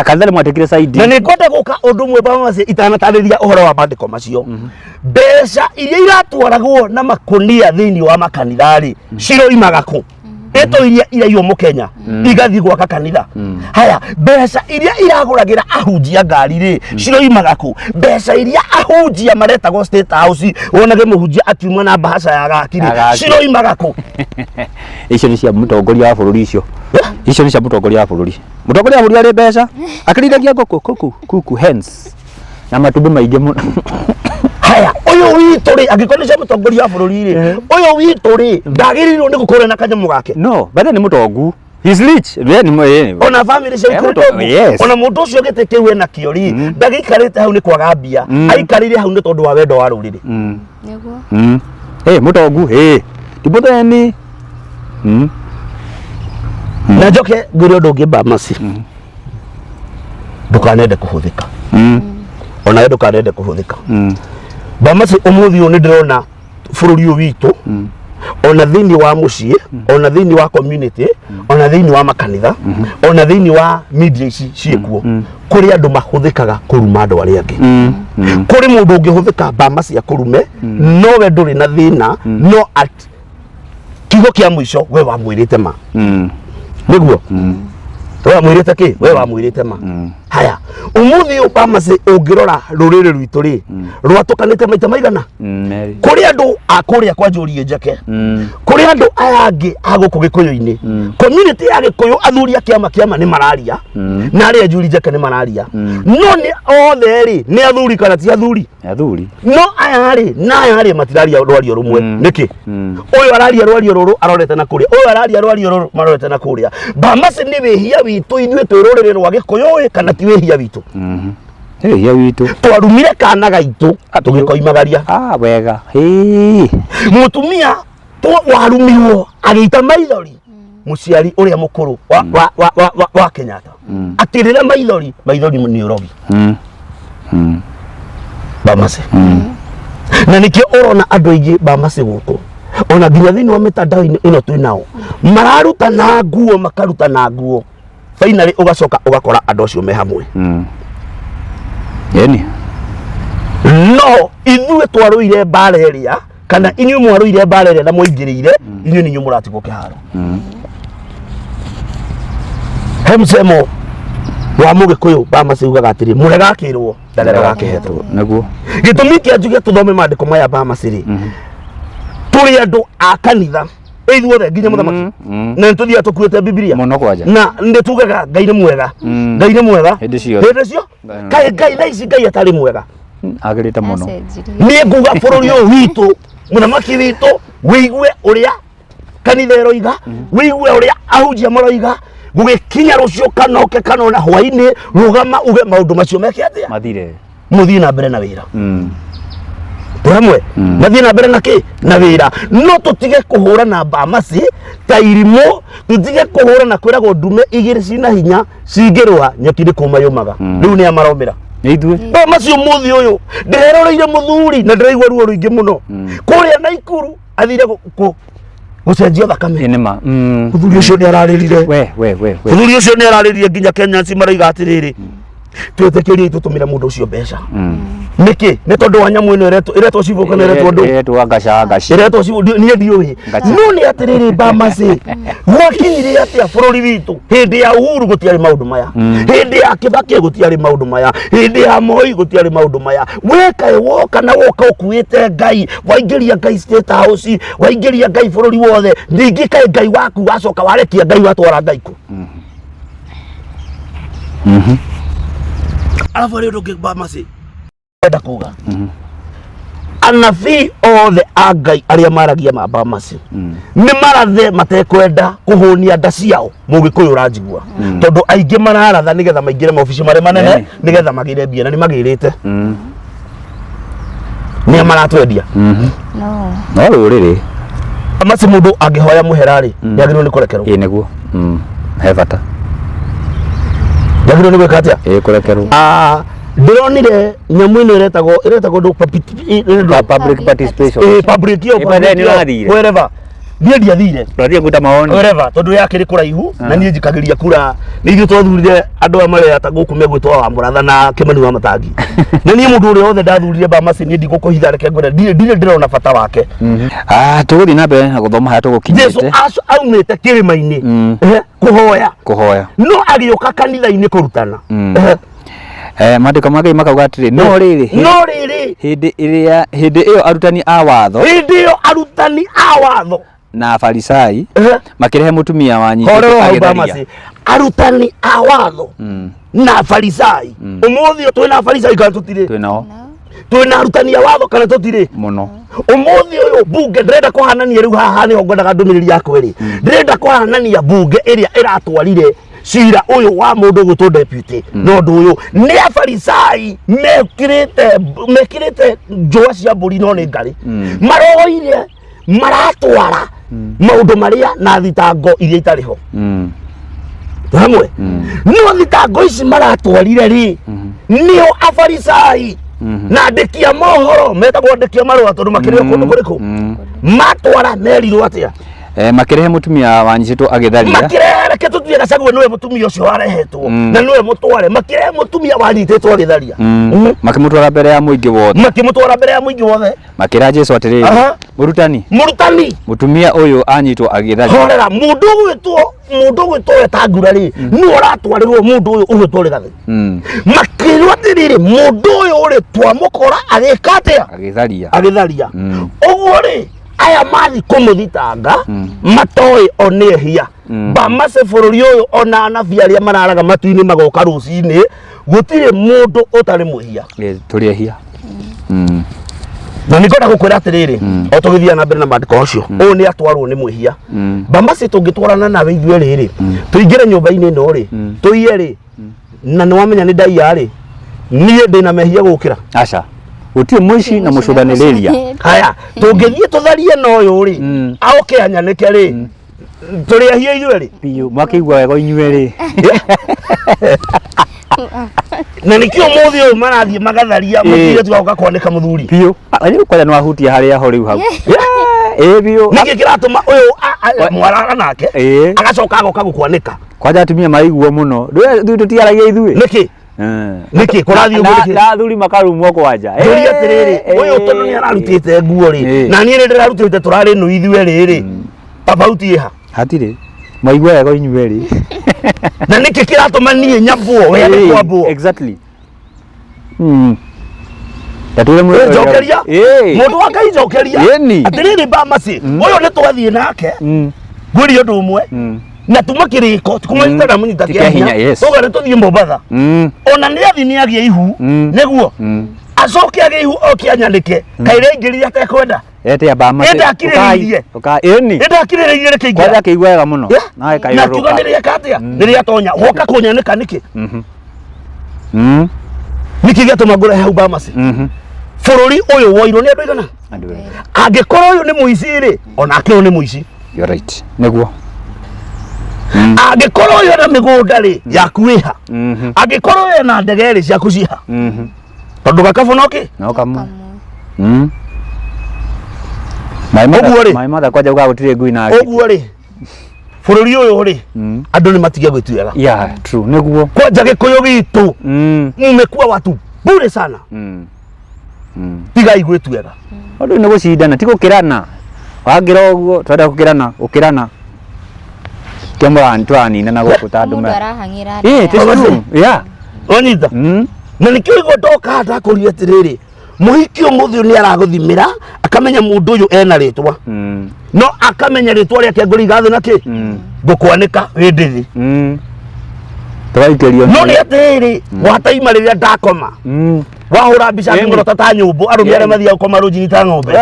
kanitha mwatikire saidi na ni kwenda guka undu mwe Bamasi itanatariria uhoro wa mandiko macio mbeca iria iratwaragwo na makunia thiini wa makanithari ciroimaga ku eto iria iraiywo mukenya igathi gwaka kanitha haya mbeca iria iraguragira ahunjia ngari ri ciroimaga ku mbeca iria ahunjia maretagwo State House wonage muhunjia akiuma na bahasha ya gakiri ciroimaga ku icio ni cia mutongoria wa bururi icio ni cia mutongoria wa bururi ari mbeca akiriragia kuku hens na matumbi maingi muno haya uyu witu ri angikonesha mutongoria wa bururi ri uyu witu ri ndagirirwo ni gukora na kanyamu gake no bado ni mutongu he's rich ona family cia ikundo ona mundu ucio gite kiu ena kiori ndagikarite hau ni kwaga mbia aikarire hau ni tondu wa wendo wa ruriri niguo mutongu timutheni na njoke ngwire undu ungi Bamasi ndukanende kuhuthika ona we ndukanende kuhuthika Bamasi umuthi uyu ni ndirona bururi uyu witu ona thiini wa mucii ona thiini wa community ona thiini wa makanitha ona thiini wa media ici ciekuo kuri andu mahuthikaga kuruma andu aria angi kuri mundu ungihuthika Bamasi akurume no we nduri na thina no at kigo kia mwisho we wamwirite ma niguo we wamwirite ki we wamwirite ma haya umuthi uyu Bamasi ungirora ruriri rwitu ri rwatukanite maita maigana kuri andu akuria kwa Njuri Njeke kuri andu aya angi aguku Gikuyu-ini community ya Gikuyu athuri a kiama ni mararia na aria Njuri Njeke ni mararia no ni othe ri ni athuri kana ti athuri no aya ri matiraria rwario rumwe niki uyu araria rwario ruru arorete na kuria uyu araria rwario ruru marorete na kuria Bamasi ni wihia witu ithuĩ twi ruriri rwa Gikuyu kana ti wihia witu ya witu twarumire kana gaitu tugikoimagaria wega mutumia warumirwo agita maithori muciari uria mukuru wa Kenyatta atirira maithori ni urogi Bamasi na nikio urona andu aingi Bamasi guku ona nginya thiini wa mitandao-ini ino twi nao mararuta na nguo makaruta na nguo finally ugacoka ugakora andu acio me hamwe no ithuĩ twarũire mbara ĩrĩa kana inyuĩ mwarũire mbara ĩrĩa na mwaingĩrĩire inyuĩ nĩ inyuĩ mũratigwo kĩharo he msemo wa Mũgĩkũyũ Bamasi ugaga atĩrĩ mũrega akĩrwo ndarega akĩhetwo naguo gĩtũmi kĩa njuge tũthome maandĩko maya Bamasi rĩ tũrĩ andũ a kanitha ithuothe nginya mũthamaki na nĩtũthiaga tũkuĩte Biblia mũno kwanja na nĩtugaga Ngai nĩ mwega Ngai nĩ mwega hĩndĩ cio kaĩ Ngai na ici Ngai atarĩ mwega agirite muno ni nguga bururi uyu witu mũthamaki witu wigue uria kanitha roiga wigue uria ahunjia maroiga gugikinya rucio kanoke kanona hwaini rugama uge maundu macio meke atia mathire muthii na mbere na wira turamwe mathii na mbere na ki na wira no tutige kuhura na Bamasi ta irimũ tutige kuhura na kwiragwo ndume igiri cina hinya cingirwa nyakiri kuma yumaga riu ni amaromera ithuĩ Bamasi umuthi uyu ndireroreire muthuri na ndiraigua ruo ruingi muno kuria Naikuru athire gucenjia thakame nima muthuri ucio ni ararĩrire muthuri ucio ni ararĩrire nginya Kenyans maroiga atirĩrĩ twĩtĩkĩrie tutumire mundu ucio mbeca niki ni tondu wa nyamu ino iretwo cibo kana iretwo ngaca iretwo cibo ni ndiũĩ no ni atirĩrĩ Bamasi gwakinyire atia bururi witu hindi ya Uhuru gutiari maundu maya hindi ya Kibaki gutiari maundu maya hindi ya Moi gutiari maundu maya weka woka na woka ukuite Ngai waingĩria Ngai State House waingĩria Ngai bururi wothe ningi kaĩ Ngai waku wacoka warekia Ngai watwara Ngai ku alafu rĩu ndũngĩ Bamasi enda kuga anabii othe a Ngai aria maragia mamba macio ni marathe matekwenda kuhunia nda ciao mugikuyu uranjigua tondu aingi mararatha nigetha maingire maobici mare manene nigetha magire mbia na ni magirite ni maratwendia no ruriri amaci mundu angihoya muherari yagirwo ni kurekerwo niguo he bata yagirwo ni gwika atia kurekerwo ndironire nyamu ino iretagwo public participation public yo wherever ndiathire ndathire kuta maoni wherever tondu yake ri kuraihu na nie njikagiria kura ni ithu twathurire andu a mare ata guku megwitwa wa muratha na Kimani wa Matangi na nie mundu uri othe ndathurire Bamasi ni ndigukuhitha reke ngwenda ndire ndirona bata wake tuguthi na mbere na guthoma ha tugukinyite Yesu aumite kirima-ini kuhoya no agioka kanitha-ini kurutana mandiko ma Ngai makauga atiri no riri hindi iyo arutani a watho na Farisai makirehe mutumia wanyi agitharia arutani a watho na Farisai umuthi twina Farisai kana tutire twina arutani a watho kana tutire muno umuthi uyu bunge ndirenda kuhanania riu haha ni ngwendaga ndumiriri yakwe ri ndirenda kuhanania bunge iria iratwarire cira uyu wa mundu gutu deputy no ndu uyu ni Farisai mekirite njua cia mburi no ni ngari maroire maratwara maundu maria na thitango iria itariho hamwe no thitango ici maratwarire ri nio Farisai na ndekia mohoro metagwo ndekia marua tondu makirire kundu kuriku matwara merirwo atia makirehe mutumia wanyicitwo agitharia makirehe ke tutuye Gachagua niwe mutumia ucio warehetwo na niwe mutware makirehe mutumia wanyititwo agitharia makimutwara mbere ya muingi wothe makira Jesu atiriri murutani mutumia uyu anyitwo agitharia horera mundu gwitwo etangura ri ni uratwarirwo mundu uyu ugitwo gathe makirwo atiriri mundu uyu uri twamukora agikatia agitharia uguo ri aya mathi kumuthitanga matoi onehia Bamase bururi uyu ona anabii aria mararaga matu-ini magoka rucini gutire mundu utari muhia turi ehia na nikwenda gukwira atiriri o tugithia na mbere na mandiko ucio uyu ni atwarwo ni mwihia Bamase tungitwarana nawe ithuĩ rĩrĩ tuingire nyũmba-inĩ ĩno rĩ tuiye rĩ na niwamenya ni ndaiya rĩ niĩ ndina mehia gukira aca uti muici na mucuthaniriria haya tungithie tutharie no uyu ri auke anyanike ri turi ahia ithuĩ rĩ piu makigwa wega inyuĩ rĩ na nikio muthi uyu marathie magatharia mutire tugoka kwanika muthuri piu ari kwenda no ahutia haria ho riu hau piu niki kiratuma uyu mwarara nake agacoka agoka gukwanika kwanja atumia maigua muno ndu tutiaragia ithuĩ niki kurathio na thuri makarumwo kwanja atiriri uyu tondu ni ararutite nguo ri na ni ndirarutite turari no ithuĩ rĩrĩ tofauti iha hatire maigua wega inyuĩ rĩ na niki kiratuma nie nyambwo wega kwambwo exactly Tatule mwe jokeria mundu wa Ngai jokeria atiriri Bamase uyu ni twathie nake ngwiri undu umwe na tumakiriko tukumanyita na munyita kia hinya tugare tuthie Mombasa ona ni athi ni agie ihu niguo acoke agie ihu oke anyandike kaire ingiri atekwenda ete ya Bamase ndakiririe reke ingira kwaja keigwa wega muno nawe kairo na tuganire katia niria tonya woka kunyaneka niki niki gatuma ngure hau Bamase bururi uyu woiro ni andu igana angikorwo uyu ni muici ri ona akio ni muici you're right niguo angikorwo uyu na migunda ri yaku iha angikorwo uyu na ndege ri ciaku ciha tondu gakabu noki no kamu mai mother kwaja uga gutire ngui nake uguo ri bururi uyu ri andu ni matigia gwituega yeah true niguo kwanja gikuyu gitu mmekuwa watu bure sana tiga igwituega andu ni gucindana ti gukirana wangira uguo twenda gukirana twani na gukuta andu me true yeah onyita na nikio igotoka hata kuria atiriri muhiki umuthi ni araguthimira akamenya mundu uyu ena ritwa no akamenya ritwa riake nguri gathe naki ngukwanika windithi twaikerio no ni atiri wataima riria ndakoma wahura mbica ngorota ta nyumbu arumiare mathia ko marunjini ta ng'ombe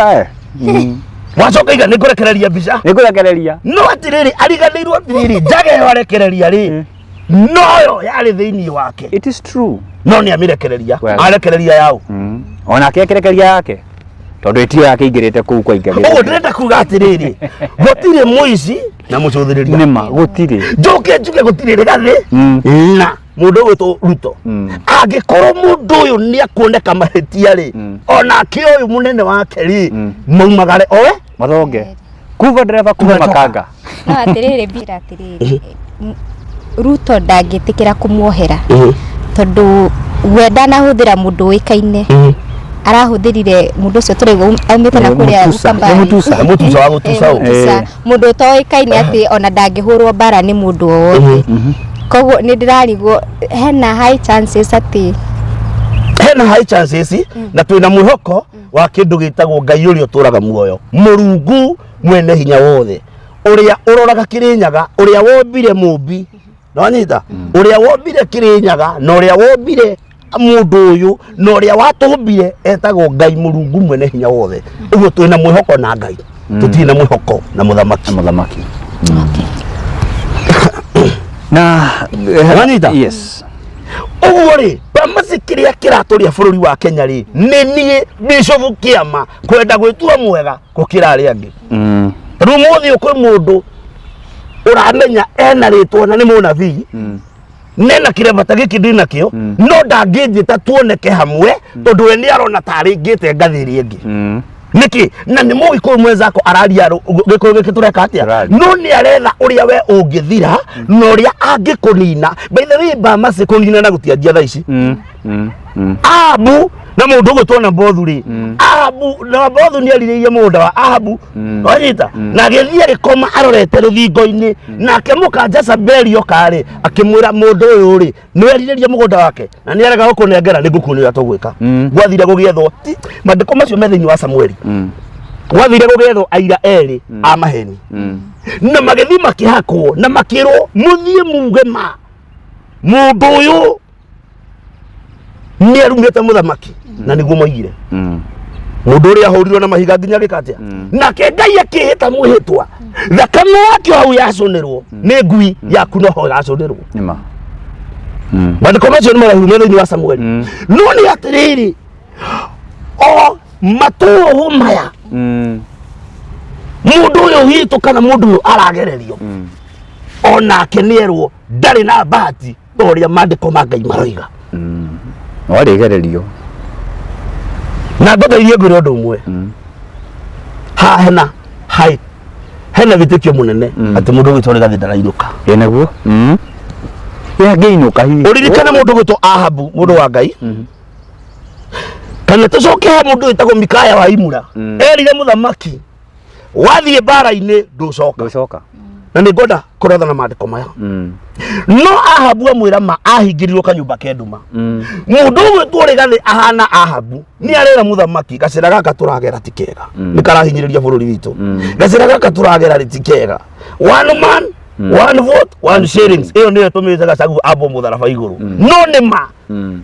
wacoka iga nikurekereria mbica nikurekereria no atiriri ariganirwo atiriri njage warekereria ri noyo yari thiini wake it is true no ni amirekereria arekereria yao ona akerekereria yake tondu itio yake ingirite kuu kwa ingirite uguo ndirenda kuga atiriri gutire muici na mucuthiriria nima gutire njuke gutire rigathi na mundu wito Ruto angikorwo mundu uyu ni akuoneka mahitia ri ona ki uyu munene wake ri maumagare owe mathonge kuva driver kuva makanga no atiriri bira atiriri Ruto ndangĩtĩkĩra kumuohera tondu wenda na huthira mundu wikaine arahũthĩrire mundu ucio tũrĩgwo aumĩte na kũrĩa Ukambani mutusa wa gutusa mundu ũtoĩkaine atĩ ona ndangĩhũrwo bara nĩ mundu wothe koguo nĩ ndĩrarigwo hena high chances atĩ hena high chances na twina mwihoko wa kindu gitagwo Ngai uria ũtũraga muoyo Mũrungu mwene hinya wothe uria uroraga Kirinyaga uria wombire mumbi nonyita uria wombire Kirinyaga na uria wombire mundu uyu na uria watumbire etagwo Ngai Mũrungu mwene hinya wothe uguo twina mwihoko na Ngai tutina mwihoko na muthamaki na nonyita yes uguo ri Bamasi kiria kiraturia bururi wa Kenya ri ni nie Bishop Kiama kwenda gwitua mwega gukira ari angi rumuthi ukwe mundu uramenya ena ritwa na ni munabii nena kiremata giki ndina kio no ndangĩnjĩta tuoneke hamwe tondu we ni arona tari ngite ngathiri ingi niki na ni mũgĩkũyũ mwenzako araria gĩkũyũ gĩkĩ tureka atia no ni aretha uria we ũngĩthira na uria angĩkũnina by the way Bamasi kũnina na gũtianjia thaa ici Ahabu na mundu ũgũtwo na Bothu ri Ahabu na Bothu ni arirĩirie mũgũnda wa Ahabu wanyita na agĩthiĩ agĩkoma arorete rũthingo-inĩ nake mũka Jezebeli oka ri akĩmwĩra mũndũ ũyũ ri nĩ werirĩrie mũgũnda wake na nĩ arega gũkũnengera nĩ ngũkuonia tũgwĩka gwathire gũgĩethwo mandĩko macio me thĩinĩ wa Samueli gwathire gũgĩethwo aira erĩ a maheni na magĩthiĩ makĩhakwo na makĩrwo mũthiĩ muge ma mũndũ ũyũ ni arumite muthamaki na niguo moigire mundu uria ahurirwo na mahiga nginya gikatia nake Ngai akihita mwihitwa thakame yake hau yaconirwo ni ngui yaku noho yaconirwo nima mandiko macio ni marahume thĩinĩ wa Samueli no ni atiriri o matuhu maya mundu uyu hitu kana mundu uyu aragererio onake nierwo ndari na bahati uria mandiko ma Ngai maroiga warigererio na ndothairie ngwĩre ũndũ ũmwe hena wĩtĩkio mũnene atĩ mũndũ ũgwĩtwo Rigathĩ ndarainũka naguo ngĩinũka hihi ũririkane mũndũ ũgwĩtwo Ahabu mũndũ wa Ngai kana tũcoke he mũndũ wĩtagwo Mikaya wa Imura erire mũthamaki wathiĩ mbara-inĩ ndũcoka na nĩ ngwenda kũrotha na mandĩko maya no Ahabu amwĩra ma ahingĩrirwo kanyũmba ke nduma mũndũ ũgwĩtwo Rigathĩ ahana Ahabu nĩ arera mũthamaki gacĩra gaka tũragera ti kega nĩ karahinyĩrĩria bũrũri witũ gacĩra gaka tũragera ti kega one man one vote one shillings iyo nĩyo tũmĩte Gachagua abo mũtharaba igũrũ no nĩ ma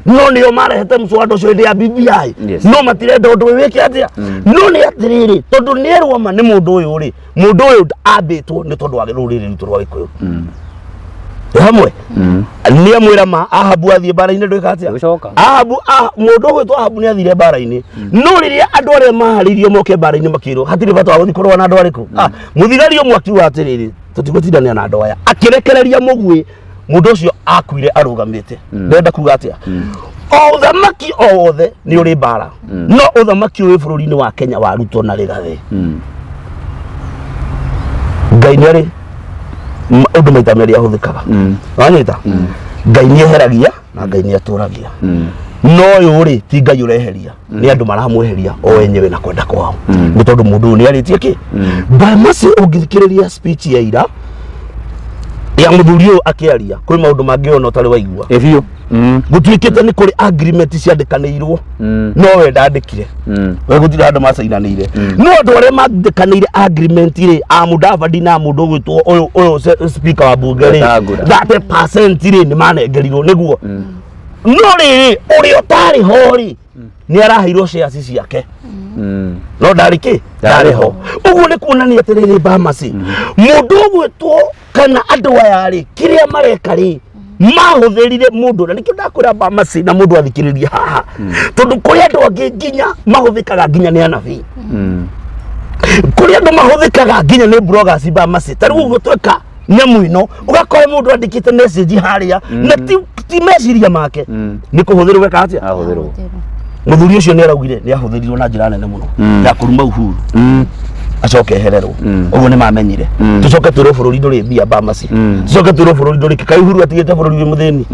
no nĩo marehete mũswada ũcio hĩndĩ ya BBI no matirenda ũndũ wĩke atĩa no nĩ atirĩrĩ tondũ nĩerwo ma nĩ mũndũ ũyũ rĩ mũndũ ũyũ ambĩtwo nĩ tondũ wa rũrĩrĩ rwitũ rwa Gĩkũyũ hamwe nĩ amwĩra ma Ahabu athiĩ mbara-inĩ ndwĩka atĩa Ahabu mũndũ ũgwĩtwo Ahabu nĩ athire mbara-inĩ no rĩrĩa andũ arĩa maharĩirio moke mbara-inĩ makĩrwo hatirĩ bata wa gũthiĩ kũrũa na andũ arĩkũ mũthigari ũmwe akiuga atĩrĩrĩ tũtigũtindania na andũ aya akĩrekereria mũguĩ mũndũ ũcio akuire arũgamĩte ndenda kuga atĩa o ũthamaki o wothe nĩ ũrĩ mbara no ũthamaki ũyũ bũrũri-inĩ wa Kenya wa Ruto na Rigathĩ Ngai nĩ arĩ ũndũ maita merĩ ahũthĩkaga wanyita Ngai nĩ eheragia na Ngai nĩ atũragia no ũyũ rĩ ti Ngai ũreheria nĩ andũ maramweheria o wenyewe na kwenda kwao nĩ tondũ mũndũ nĩ arĩtie kĩ Bamasi ũngĩthikĩrĩria speech ya ira ya mũthuri ũyũ akĩaria kwĩ maũndũ mangĩ ona ũtarĩ waigua biũ gũtuĩkĩte nĩ kũrĩ agreement ciandĩkanĩirwo no we ndandĩkire we gũtirĩ handũ macainanĩire no andũ arĩa mandĩkanĩire agreement rĩ Mudavadi na mũndũ ũgwĩtwo ũyũ speaker wa bunge rĩ 30% rĩ nĩ manengerirwo nĩguo no riri uri otari hori ni araheirwo shares ciake no ndariki ndariho uguo ni kuonania atiriri Bahamasi mundu ugwitwo kana andu aya ri kiria mareka ri mahuthirire mundu na nikio ndakwira Bahamasi na mundu athikiriria haha tondu kuri andu angi nginya mahuthikaga nginya ni anabii kuri andu mahuthikaga nginya ni bloggers Bahamasi tari uguo tweka nyamu ino ugakora mundu andikite message haria na ti meciria make ni kuhuthirwo weka atia ahũthĩrwo muthuri ucio ni araugire ni ahuthirirwo na njira nene muno ya kuruma Uhuru acoke ehererwo uguo ni mamenyire tucoke twirwo bururi nduri mbia Bahamasi tucoke twirwo bururi nduri kai Uhuru atigite bururi wi muthini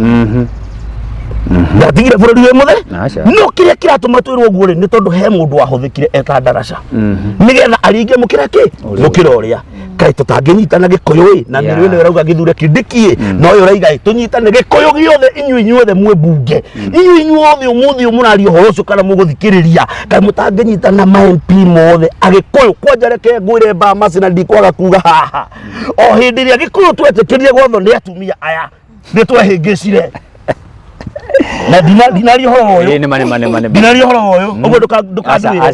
ndatigire bururi wi muthini no kiria kiratuma twirwo guo ri ni tondu he mundu ahuthikire eta ndaraca nigetha aringe mukira ki mukira uria kai tutangĩnyitana gĩkũyũ na mĩrũ ĩno ĩrauga gĩthure kĩndĩkie no yo raiga tunyitane gĩkũyũ gĩothe inyuothe mwe bunge inyuothe ũmũthĩ mũraria ũhoro ũcio kana mũgũthikĩrĩria kai mũtangĩnyitana ma MP mothe agĩkũyũ kwanja reke ngwĩre Bahamasi na ndikwaga kuga haha o hĩndĩ ĩrĩa gĩkũyũ twetĩkĩrie gwathwo nĩ atumia aya nĩ twehĩngĩcire na dinari horo yo ni mane dinari horo yo ugo ndukandwire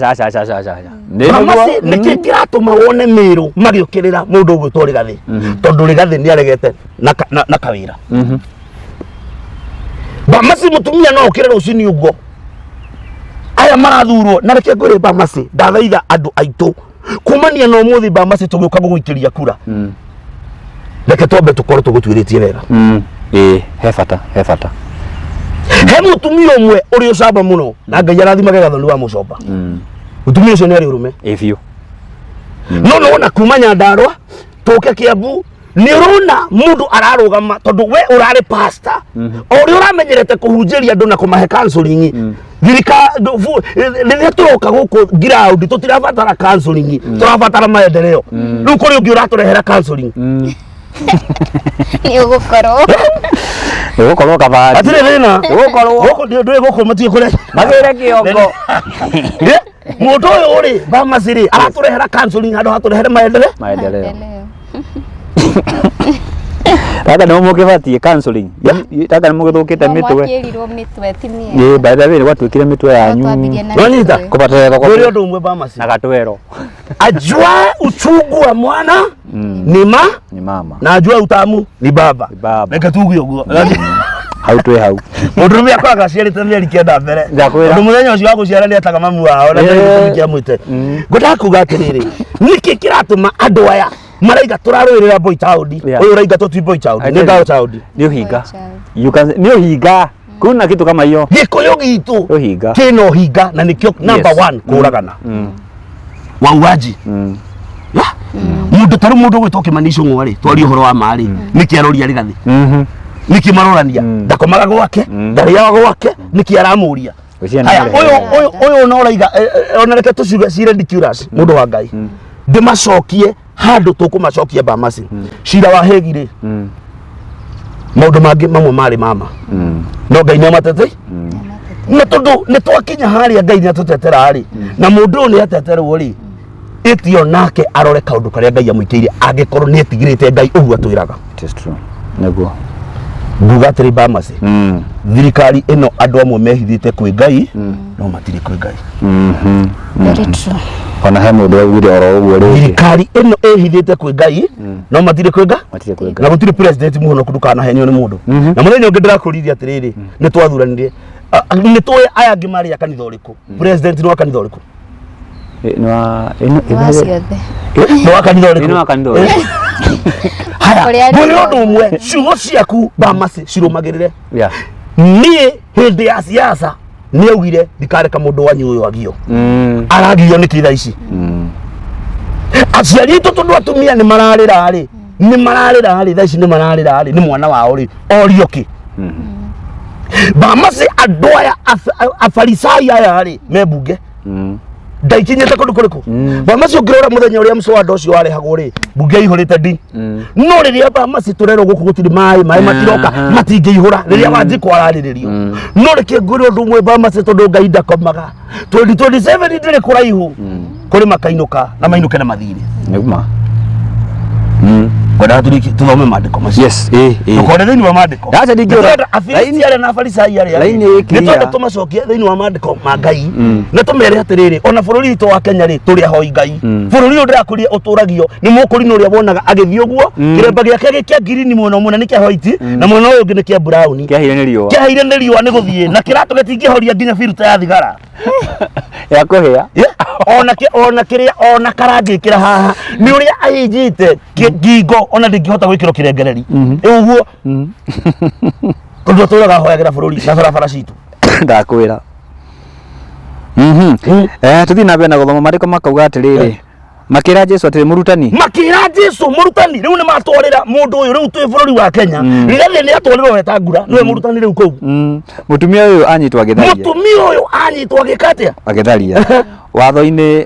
Bahamasi nikĩratũma wone mĩrũ magĩũkĩrĩra mũndũ ũgwĩtwo Rigathĩ tondũ Rigathĩ nĩ aregete na kawĩra Bahamasi mũtumia no ũkĩre rũcinĩ ũguo aya marathurwo na reke ngwĩre Bahamasi ndathaitha andũ aitũ kumania na ũmũthĩ Bahamasi tũgĩũka gũgũikĩria kura reke twambe tũkorwo tũgũtuĩrĩtie wega he bata he mutumia umwe uri ucamba muno na Ngai arathimage Gathoni wa Mucomba mutumia ucio ni ari urume ifio no wona kuma Nyandarua tuke Kiambu ni urona mundu ararugama tondu we urari pastor uri uramenyerete kuhunjiria andu na kumahe counseling thirika riria turoka guku ground tutirabatara counseling turabatara maendeleo riu kuri ungi uraturehera counseling ni ugukorwo kabari atire thina ugukorwo ndui guku matie kure magire kiongo mundu uyu uri Bahamasi ri araturehera counseling handu haturehere maendeleo Tata no mukibatie counseling tata no mugithukite mitwe mwakirirwo mitwe timie by the way gwatwikire mitwe yanyu nonyita kubatega kwa uri undu umwe Bahamasi na gatwero ajua uchungu wa mwana ni mama na ajua utamu ni baba reke tuge uguo hau twe hau mundu ria kwaga ciarite mieri kenda mbere mundu muthenya ucio wa guciara ni ataga mamu wao na ndio kiamwite ngoda kuga atiriri niki kiratuma andu aya maraiga turarwirira boy town uyu raiga to boy town ni ngao town ni uhinga you can ni uhinga kuna kitu kama hiyo gikuyu gitu uhinga kino hinga na nikio number 1 kuragana wauaji mundu taru mundu gwitwo Kimani ngwari twari uhoro wa mari niki aroria Rigathĩ niki marorania ndakomaga gwake ndariaga gwake niki aramuria haya uyu no raiga onareke tucuge cire ridiculous mundu wa Ngai ndimacokie handu tukumacokia Bahamasi cira wa hegire maundu mangi mamwe mari mama no Ngai ni matete na tondu ni twakinya haria Ngai ni atutetera ari na mundu ni ateterwo ri itio nake arore kaundu karia Ngai amwikire angikorwo ni etigirite Ngai uguo atwiraga it is true naguo nguga tiri Bahamasi thirikari ino andu amwe mehithite kwi Ngai no matiri kwi Ngai very true ona he mundu augire oro uguo ri thirikari ino ehithite kwi Ngai no matiri kwi Ngai na gutiri president muhono kudukana henio ni mundu na muthenya ungi ndirakurithia atiriri ni twathuranire ni twoe aya angi mari akanitha uriku president no akanitha uriku no akanitha uriku haya muri undu umwe ciugo ciaku Bahamasi cirumagirire nie hindi ya siasa ni augire ndikareka mundu wanyu uyu agio aragio ni kitha ici aciari itu tondu atumia ni mararira ri tha ici ni mararira ri ni mwana wao ri orio ki Bahamasi andu aya afarisai aya ri mebunge ndaikinyete kundu kuriku Bahamasi ungirora muthenya uria mswada ucio warehagwo ri bunge ihurite ndi no riria Bahamasi turero guku gutiri mai matiroka matingiihura riria wanji kwarariririo no reke ngwire undu umwe Bahamasi tondu Ngai ndakomaga 2027 ndire kuraihu kuri makainuka na mainuke na mathiri niguma Kwenda tuthome maandiko macio. Yes, Tukore thĩinĩ wa maandiko. Acha ndingĩora Afilisti arĩa na Farisai arĩa. Nĩ tondũ tũmacokie thĩinĩ wa maandiko ma Ngai. Na tũmere atĩrĩrĩ, ona bũrũri witũ wa Kenya rĩ tũrĩ ahoi Ngai. Bũrũri ũyũ ndĩrakũria ũtũragio nĩ mũkũrinũ ũrĩa wonaga agĩthiĩ ũguo, kĩremba gĩake gĩkĩa green mwena ũmwe nĩ kĩa white na mwena ũyũ ũngĩ nĩ kĩa brown. Kĩahire nĩ riũa nĩ gũthiĩ na kĩratũ gĩtingĩhoria nginya filter ya thigara. Ya kũhĩa. Ona karangĩkĩra haha nĩ ũrĩa ahĩnjĩte ngingo ona ndĩngĩhota gwĩkĩrwo kĩrengereri. Ũguo. Tondũ tũraga hoyagĩra bũrũri na barabara citũ. Ndakwĩra. Tũthiĩ na mbere na gũthoma maandĩko makauga atĩrĩrĩ. Makĩra Jesu atĩrĩ mũrutani. Makĩra Jesu mũrutani. Rĩu nĩ matwarĩra mũndũ ũyũ rĩu twĩ bũrũri wa Kenya. Rĩrĩa nĩ atwarĩrwo Wetangula nĩwe mũrutani rĩu kũu. Mũtumia ũyũ anyitwo agĩtharia. Mũtumia ũyũ anyitwo agĩkatia. Agĩtharia. Watho-inĩ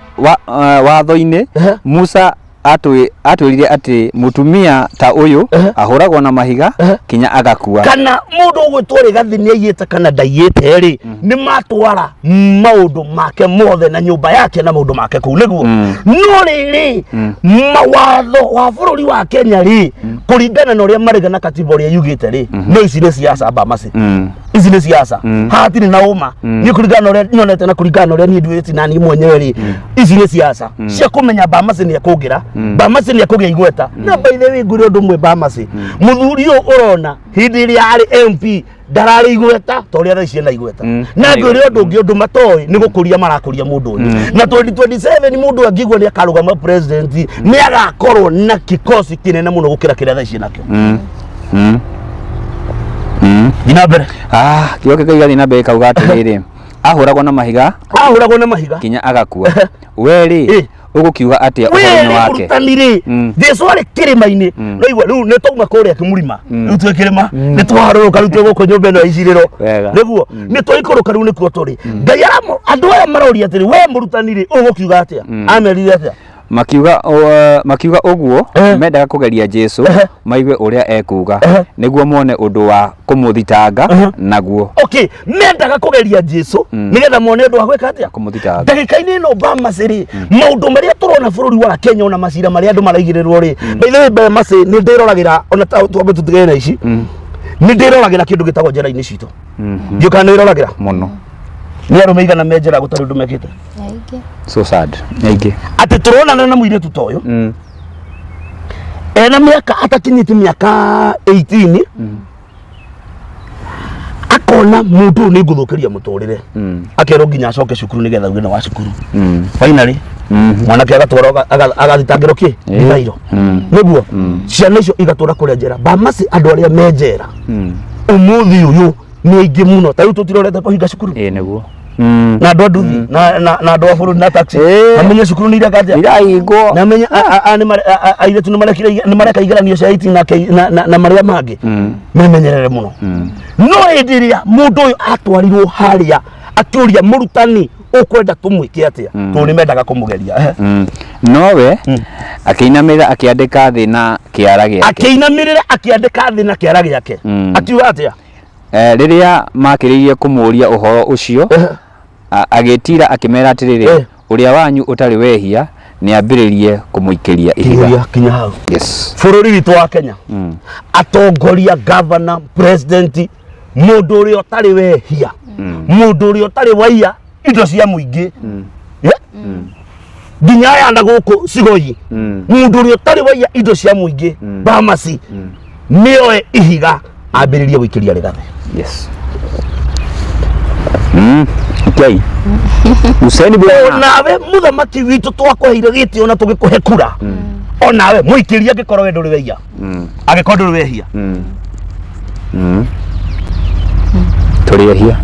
Musa atwĩrire atĩ mũtumia ta ũyũ ahũragwo na mahiga kinya agakua. Kana mũndũ ũgwĩtwo Rigathĩ nĩ aiyĩte kana ndaiyĩte rĩ nĩ matwara maũndũ make mothe na nyũmba yake na maũndũ make kũu nĩguo. No rĩrĩ mawatho wa bũrũri wa Kenya rĩ kũringana na ũrĩa marĩga na katiba ũrĩa yugĩte rĩ no ici nĩ siasa Mbamasi. Ici nĩ siasa. Hatirĩ na ũma. Nĩ kũringana na ũrĩa nyonete na kũringana na ũrĩa niĩ nduĩte na niĩ mwenyewe rĩ ici nĩ siasa. Cia kũmenya Mbamasi nĩ ekũngira. Mbamasi nĩ ekũgĩa igweta. Na by the way ngũrĩ ũndũ ũmwe Mbamasi. Mũthuri ũyũ ũrona hĩndĩ ĩrĩa arĩ MP ndararĩ igweta ta ũrĩa thaa ici ena igweta. Na ngũrĩ ũndũ ũngĩ ũndũ matoĩ nĩ gũkũria marakũria mũndũ ũyũ. Na 2027 mũndũ angĩigua nĩ akarũgama president nĩ agakorwo na kikosi kĩnene mũno gũkĩra kĩrĩa thaa ici nakĩo. Dinabere. Kĩo kĩgaiga na mbere kauga atĩrĩrĩ. Ahũragwo na mahiga. Kinya agakua. Weri ũgũkiuga atĩa ũhoro-inĩ wake? Jesu arĩ kĩrĩma-inĩ. Rĩu nĩ twauma kũrĩa kĩmurima. Rĩu twĩ kĩrĩma nĩ twarũrũka rĩu twĩ gũkũ nyũmba ĩno ya icirĩro. Nĩguo nĩ twaikũrũka rĩu nĩkuo tũrĩ. Ngai andũ aya maroria atĩrĩ we mũrutani rĩ ũgũkiuga atĩa? Amerire atĩa? Makiuga ũguo mendaga kũgeria Jesu maigue ũrĩa ekuga nĩguo mone ũndũ wa kũmũthitanga naguo. Okay, mendaga kũgeria Jesu nĩgetha mone ũndũ wa gwĩka atĩa? Kũmũthitanga. Ndagĩka-inĩ ĩno Mbamasi rĩ maũndũ marĩa tũrona bũrũri wa Kenya ona macira marĩa andũ maraigĩrĩrwo rĩ Mbamasi nĩ ndĩroragĩra ona twambe tũtigane na ici nĩ ndĩroragĩra kĩndũ gĩtagwo njera-inĩ citũ. Ngĩũka nĩ ndĩroragĩra mũno. Nĩ arũme igana menjera gũtarĩ ũndũ mekĩte. So sad. Atĩ tũronana na mũirĩtu ta ũyũ ena mĩaka atakinyĩte mĩaka 18 akona mũndũ nĩ ngũthũkĩria mũtũrĩre akerwo nginya acoke cukuru nĩgetha wĩna wa cukuru. Finally mwanake agatwarwo agathitangĩrwo kĩ ithairo nĩguo ciana icio igatũra kũrĩa njera. Mbamasi andũ arĩa menjera ũmũthĩ ũyũ nĩ aingĩ mũno ta rĩu tũtirorete kũhinga cukuru nĩguo na andũ nduthi na andũ a bũrũri na taxi amenye cukuru nĩ irakatia irahingwo na amenye airĩtu nĩ mareka igeranio cia 18 na marĩa mangĩ memenyerere mũno. No hĩndĩ ĩrĩa mũndũ ũyũ atwarirwo harĩa akĩũria mũrutani ũkwenda tũmwĩke atĩa tondũ nĩ mendaga kũmũgeria. Nowe akĩinamĩrĩra akĩandĩka thĩ na kĩara gĩake akiuga atĩa rĩrĩa makĩrĩirie kũmũria ũhoro ũcio agĩtira akĩmera atĩrĩrĩ ũrĩa wanyu ũtarĩ wehia nĩ ambĩrĩrie kũmũikĩria ihiga kinya hau. Bũrũri witũ wa Kenya atongoria governor president mũndũ ũrĩa ũtarĩ wehia mũndũ ũrĩa ũtarĩ waiya indo cia mũingĩ nginya aya na gũkũ Sigoi mũndũ ũrĩa ũtarĩ waiya indo cia mũingĩ Mbamasi nĩoe ihiga ambĩrĩrie gũikĩria Rigathĩ. Okay. Useni bwana. Onawe muthamaki witũ twakũheire gĩtĩ ona tũgĩkũhe kura. Onawe mũikĩria angĩkorwo we ndũrĩ wehia. Angĩkorwo ndũrĩ wehia. Tũrĩ wehia.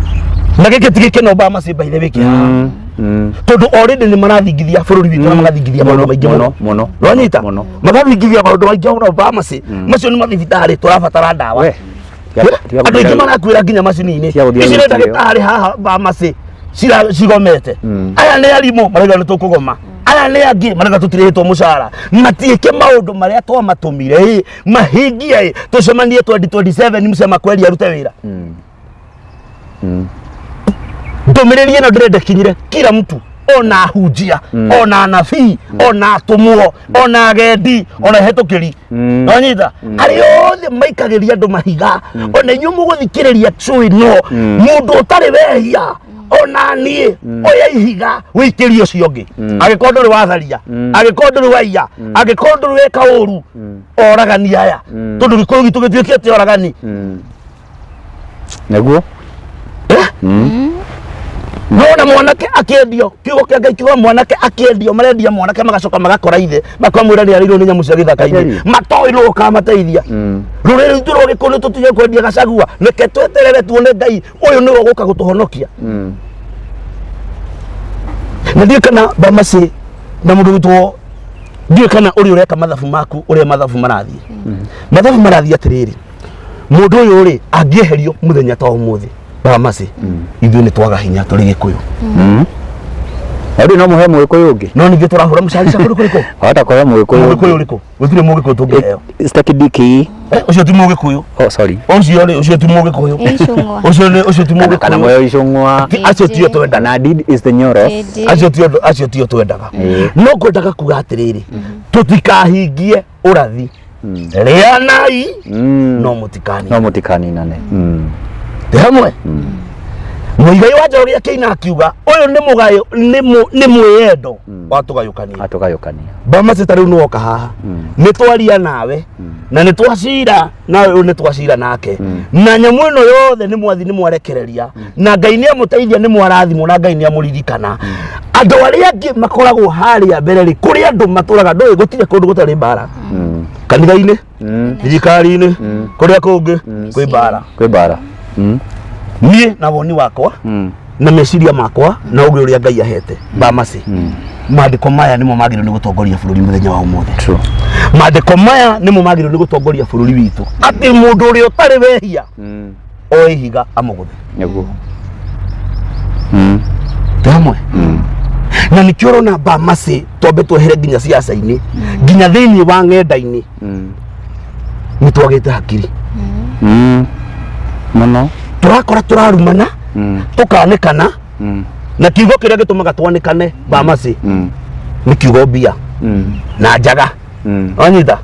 Na gĩkĩ tigĩkeno Mbamasi by the way kĩa. Tondũ already nĩ marathingithia bũrũri witũ na magathingithia maũndũ maingĩ mũno. Ronyita. Magathingithia maũndũ maingĩ mũno Mbamasi. Macio nĩ mathibitarĩ tũrabatara ndawa. Andũ aingĩ marakuĩra nginya macini-inĩ. Ici nĩ ndagĩtarĩ haha Mbamasi cigomete. Aya nĩ arimũ marauga nĩ tũkũgoma. Aya nĩ angĩ marauga tũtirĩhĩtwo mũcara. Matiĩke maũndũ marĩa twamatũmire mahingie tũcemanie 2027 mũcema kweli arute wĩra. Ndũmĩrĩri ĩno ndĩrenda kinyire kila mtu ona hunjia ona nabii ona atumwo ona agendi ona hetukiri onyita ari othe maikagiria andu mahiga ona inyu muguthikiriria cui no mundu utari wehia ona nie oya ihiga wikirio ciongi agikorwo nduri watharia agikorwo nduri waiya agikorwo nduri weka uru oragani aya tondu gikuyu gitu gituike ati oragani naguo nona mwanake akiendio kiugo kia Ngai kiugo mwanake akiendio marendia mwanake magacoka magakora ithe makamwira ni arirwo ni nyamu cia githaka-ini matoi no kamateithia ruriri rwitu rwa gikuyu tutige kwendia gacagua reke tweterere tuone Ngai uyu niwe uguka gutuhonokia na ndiye kana Bamasi na mundu witwo ndiye kana uri ureka mathabu maku uri mathabu marathie mathabu marathie atiriri mundu uyu ri angieherio muthenya ta umuthi Bamasi ithuĩ nĩ twaga hinya tũrĩ Gĩkũyũ Ori no muhe Mũgĩkũyũ ũngĩ no ningĩ tũrahũra mũcari cakũrĩ kũrĩkũ hata kwa Mũgĩkũyũ ũrĩkũ gũtirĩ Mũgĩkũyũ tũngĩheo Staki Diki ũcio ti Mũgĩkũyũ sorry ũcio ti Mũgĩkũyũ ũcio ti Mũgĩkũyũ kana moyo icung'wa acio tio twenda na did is the nyoro acio tio twendaga no ngwendaga kuga atĩrĩrĩ tũtikahingie ũrathi rĩanai no mũtikaninane hamwe muigai wa Njoroge Kĩina akiuga uyu ni mugayo ni mwiyendo watugayukania Bamasi tariu ni woka haha ni twaria nawe na ni twacira nawe ni twacira nake na nyamu ino yothe ni mwathi ni mwarekereria na Ngai ni amuteithia ni mwarathimo na Ngai ni amuririkana andu aria angi makoragwo haria mbere ri kuri andu maturaga ndoi gutire kundu gutari mbara kanitha-ini thirikari-ini kuria kungi kwi mbara nie na woni wakwa na meciria makwa na uge uria Ngai ahete Bamasi maandiko maya nimo magirwo ni gutongoria bururi muthenya wa umuthi true maandiko maya nimo magirwo ni gutongoria bururi witu ati mundu uria utari wehia oihiga amuguthe nyaguo tamwe na nikio rona Bamasi tobe twehere nginya siasa-ini nginya thiini wa ng'enda-ini ni twagite hakiri muno turakora turarumana tukanekana na kiugo kiria gitumaga twanekane Bamasi ni kiugo mbia na njaga onyita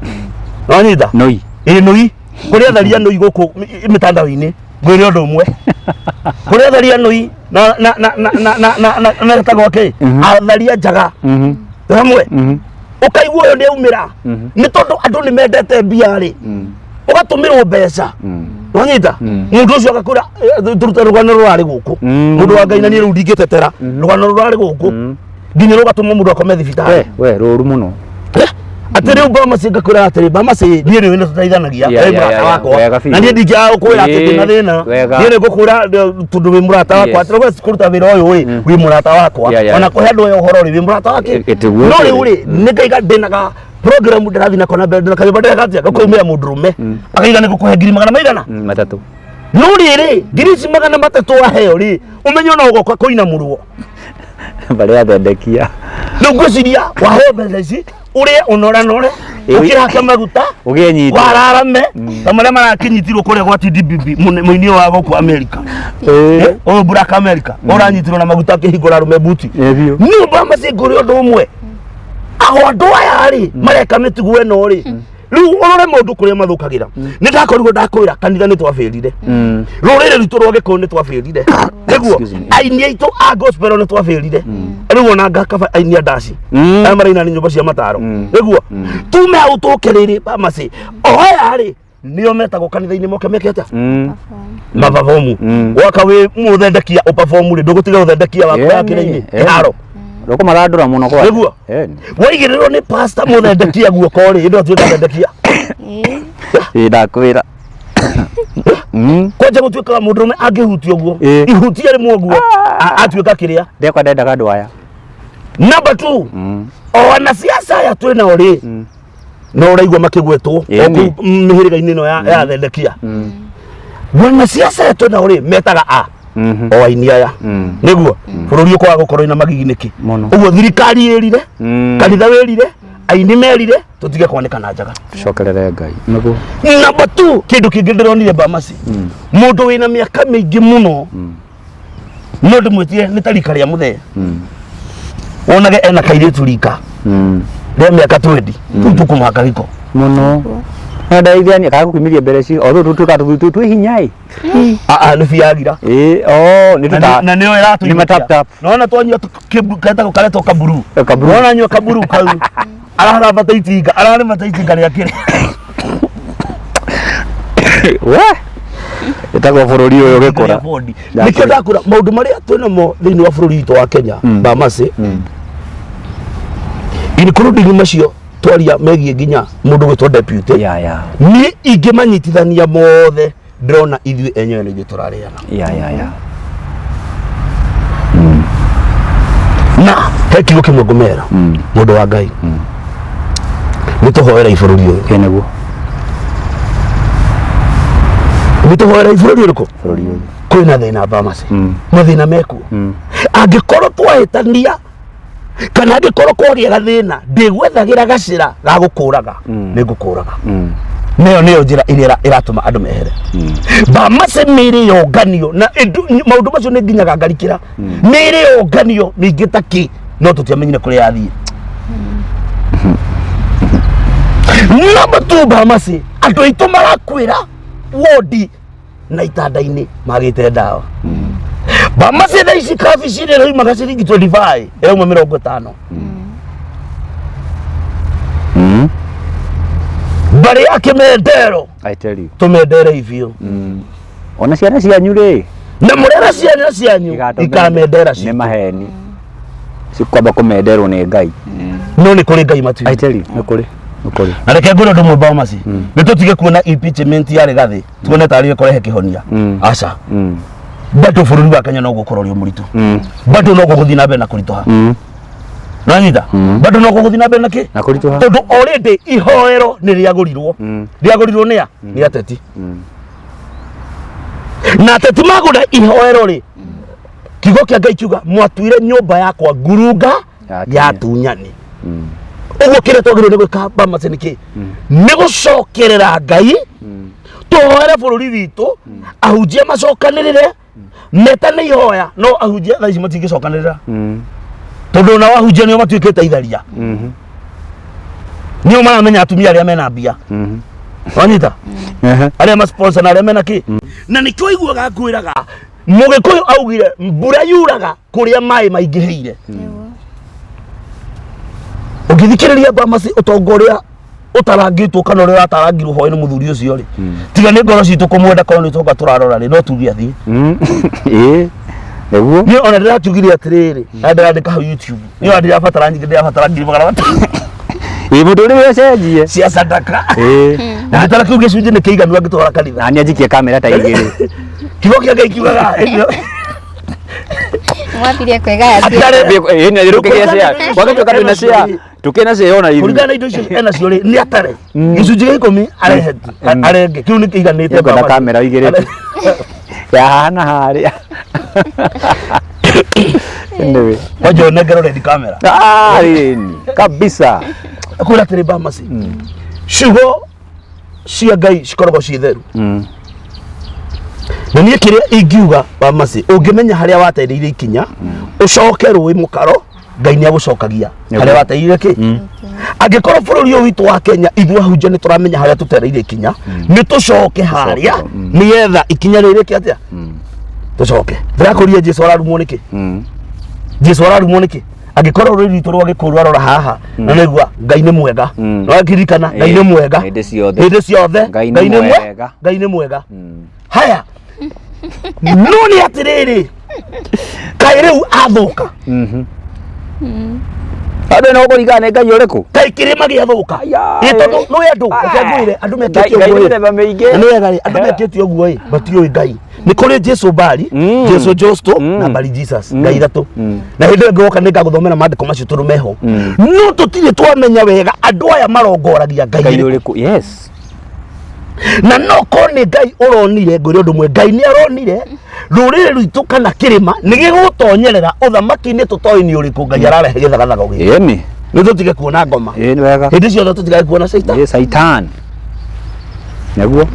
noi noi kuria tharia noi guku mitandao-ini ngwire undu umwe kuria tharia noi na tago ke atharia njaga hamwe ukaigua uyu ni aumira ni tondu andu ni mendete mbia ri ugatumirwo mbeca wanyita mundu ucio agakura turuta rugano rurari guku mundu wa Ngai na ni rudi gitetera rugano rurari guku nginya rugatuma mundu akome thibitari we ruru muno atiri Bamasi ngakura atiri Bamasi ni ni tutaithanagia murata wakwa na ni ndingia ukwira ati na thina ni ngukura tundu wi murata wakwa atiri we kuruta wira uyu wi murata wakwa ona kuhe andu uhoro ri wi murata wake no ri uri ni ngaiga ndinaga program ndirathi na kona mbere ndakayumba ndagatia gakoimira mundurume akaiga ni gukuhe 200 matatu no riri 200 aheo ri umenyo no gokwa koina muruo bale athendekia no gwiciria waheo mbeca ici urie unora nore ukiraka maguta uginyita wararame tamare marakinyitirwo kuria gwa TDBB muini wa goku America o Black America oranyitirwo na maguta kihingura rume buti ni Bamasi nguri undu umwe aho andu aya ri mareka mitugu eno ri riu urore mundu kuria mathukagira ni ndakorirwo ndakwira kanitha ni twafirire rurire ritu rwa Gikuyu ni twafirire niguo aini aitu a gospel ni twafirire riu ona ngakaba aini andaci amaraina ni nyumba cia mataro niguo tume au tukiriri Bamasi oya ri nio metagwo kanitha-ini moke mekete mababomu waka wi muthendekia uperform ri ndugutiga uthendekia wakwa yakira-ini iharo roko marandura muno kwa niguo waigirirwo ni pastor muthendekia guoko ri ndo tuika thendekia ndakwira kwanja gutuika mundurume angihutio guo ihutia ri muguo atuika kiria ndekwa ndendaga andu aya number 2 ona siasa ya twina uri no uraigwa makigwetwo mihiriga-ini no ya thendekia wana siasa ya twina uri metaga o aini aya niguo bururi uko gukorwo ina magiginiki uguo thirikari irire kanitha wirire aini merire tutige kuonekana njaga cokerere Ngai niguo number 2 kindu kingi ndironire Bamasi mundu wina miaka mingi muno no ndimwitie ni tarika ria muthee onage ena kairitu rika ndio miaka 20 tukumaka giko muno nda ithiani akaga kumiria mbere ci otho tu hinyai ni fiagira ni tuta na nio iratu ni matap tap naona twanywa keta kareto kaburu naona nywa kaburu kau arara bataitinga arare mataitinga ria kire we itago bururi uyu gikora nikio ndakura maundu maria twina mo thiini wa bururi witũ wa Kenya Bamase ini kurudi macio twaria megie nginya mundu gwitwo deputy ni ingimanyitithania mothe ndrona ithuĩ enyewe nĩ turariana na he kiugo kimwe ngumera mundu wa Ngai nituhoera ibũrũri ũyũ keneguo nituhoera ibũrũri ũrĩkũ kwĩna thĩna Bamase mathĩna mekuo angĩkorwo twahĩtania kana angĩkorwo kwagĩa gathĩna ndĩgwethagira gacĩra ga gũkũraga nĩngũkũraga nĩyo njĩra ĩrĩa ĩratũma andũ mehere Bamase mĩĩrĩ yonganio na maũndũ macio nĩ nginyaga ngarikĩra mĩĩrĩ yonganio mĩingĩ ta kĩ no tũtiamenyire kũrĩa yathiĩ namba tu Bamase andũ aitũ marakwĩra wodi na itanda-inĩ magĩte ndawa Bamase thaa ici kabici ĩrĩa ĩraumaga ciringi 25 ĩrauma 50 mbari ya Kĩmendero I tell you tumendere ivio ona ciana cianyu ri na murera cianyu ikamendera ni maheni sikwamba kumenderwo ni Ngai no ni kuri Ngai matu I tell you ni kuri na reke ngoro ndo Bamase ni tutige kuona impeachment ya Rigathi tuone tari ikorehe kihonia aca bado bururi wa Kenya no gukorwo muritu bado no guguthi na mbere na kuritoha nanyita bado no guguthi na mbere na ki na kuritoha tondu already ihoero ni riagurirwo ni ni ateti na ateti magura ihoero ri kigo kia Ngai kiuga mwatuire nyumba yakwa ngurunga ya tunyani uguo kire twagirwo ni gwika Bamase niki ni gucokerera Ngai tuhoere bururi witu ahunjia macokanirire metane ihoya no ahunjia thaa ici matingicokanirira tondu na wahunjia nio matuikite itharia nio maramenya atumia aria mena mbia wanyita aria ma sponsor na aria mena ki na nikio iguaga ngwiraga Mugikuyu augire mbura yuraga kuria mai maingihire ugithikiriria Bamase utongoria utarangitwo kana uri atarangirwo hoye ni muthuri ucio ri tiga ni ngoro citu kumwenda kono ni toka turarora ri no tuthia thi eguo ni ona ndira tugire atiriri ndandika ha YouTube ni ndira fatara nyingi ndira fatara ngiri magana mundu uri wecenjie cia sadaka na ndara kiuge cunje ni kiiganu angitwara kanitha na ni ajikie kamera ta igiri kigo kia Ngai kiugaga mwapiria kwega ni ndirukigia cia wakati tukana cia tukena cia ona hivi kulingana indo icio ena cio ri ni atare gicunje gä 10 arenge kiu ni kiiganite kwa kamera igiri ya hana haria ndewe wajo negero red camera ni kabisa akura tiri Bamase shugo cia Ngai cikoragwo ci theru na niä kä rä a ingiuga Bamase ũngĩmenya harĩa wateithĩrĩirie ikinya ũcoke rũĩ mũkaro Ngai nĩ agũcokagia harĩa wateithĩrĩirie kĩ angĩkorwo bũrũri ũyũ witũ wa Kenya ithuĩ ahunjia nĩ tũramenya harĩa tũteithĩrĩirie ikinya nĩ tũcoke harĩa nĩgetha ikinya rĩrĩ kĩ atĩa tũcoke ndĩrakũria Jesũ ararumwo nĩkĩ Jesũ ararumwo nĩkĩ angĩkorwo rũrĩrĩ rwitũ rwa Gĩkũyũ rwarora haha na nĩgua Ngai nĩ mwega no akirikana Ngai nĩ mwega hĩndĩ ciothe Ngai nĩ mwega haya no nĩ atĩrĩrĩ kaĩ rĩu athũka andũ no kũringana Ngai ũrĩkũ kaĩ kĩrĩma gĩathũka ĩtondũ nĩ andũ ngwĩre andũ mekĩtie ũguo andũ mekĩtie ũguo matiũĩ Ngai nĩ kũrĩ Jesũ Bari Jesũ Josto na Bari Jesus Ngai ithatũ na hĩndĩ ĩyo ngĩgoka nĩ ngagũthomera maandĩko macio tondũ meho no tũtirĩ twamenya wega andũ aya marongoragia Ngai ũrĩkũ yes na no kone Ngai uronire ngori undu mwe Ngai ni aronire rurire rwitũ kana kĩrĩma nĩ gĩgũtonyerera ũthamaki-inĩ tũtoĩ nĩ ũrĩkũ Ngai ararehe gĩthagathago gĩkĩ ni nĩ tũtige kuona ngoma ni wega hĩndĩ ciothe tũtige kuona Satan Satan naguo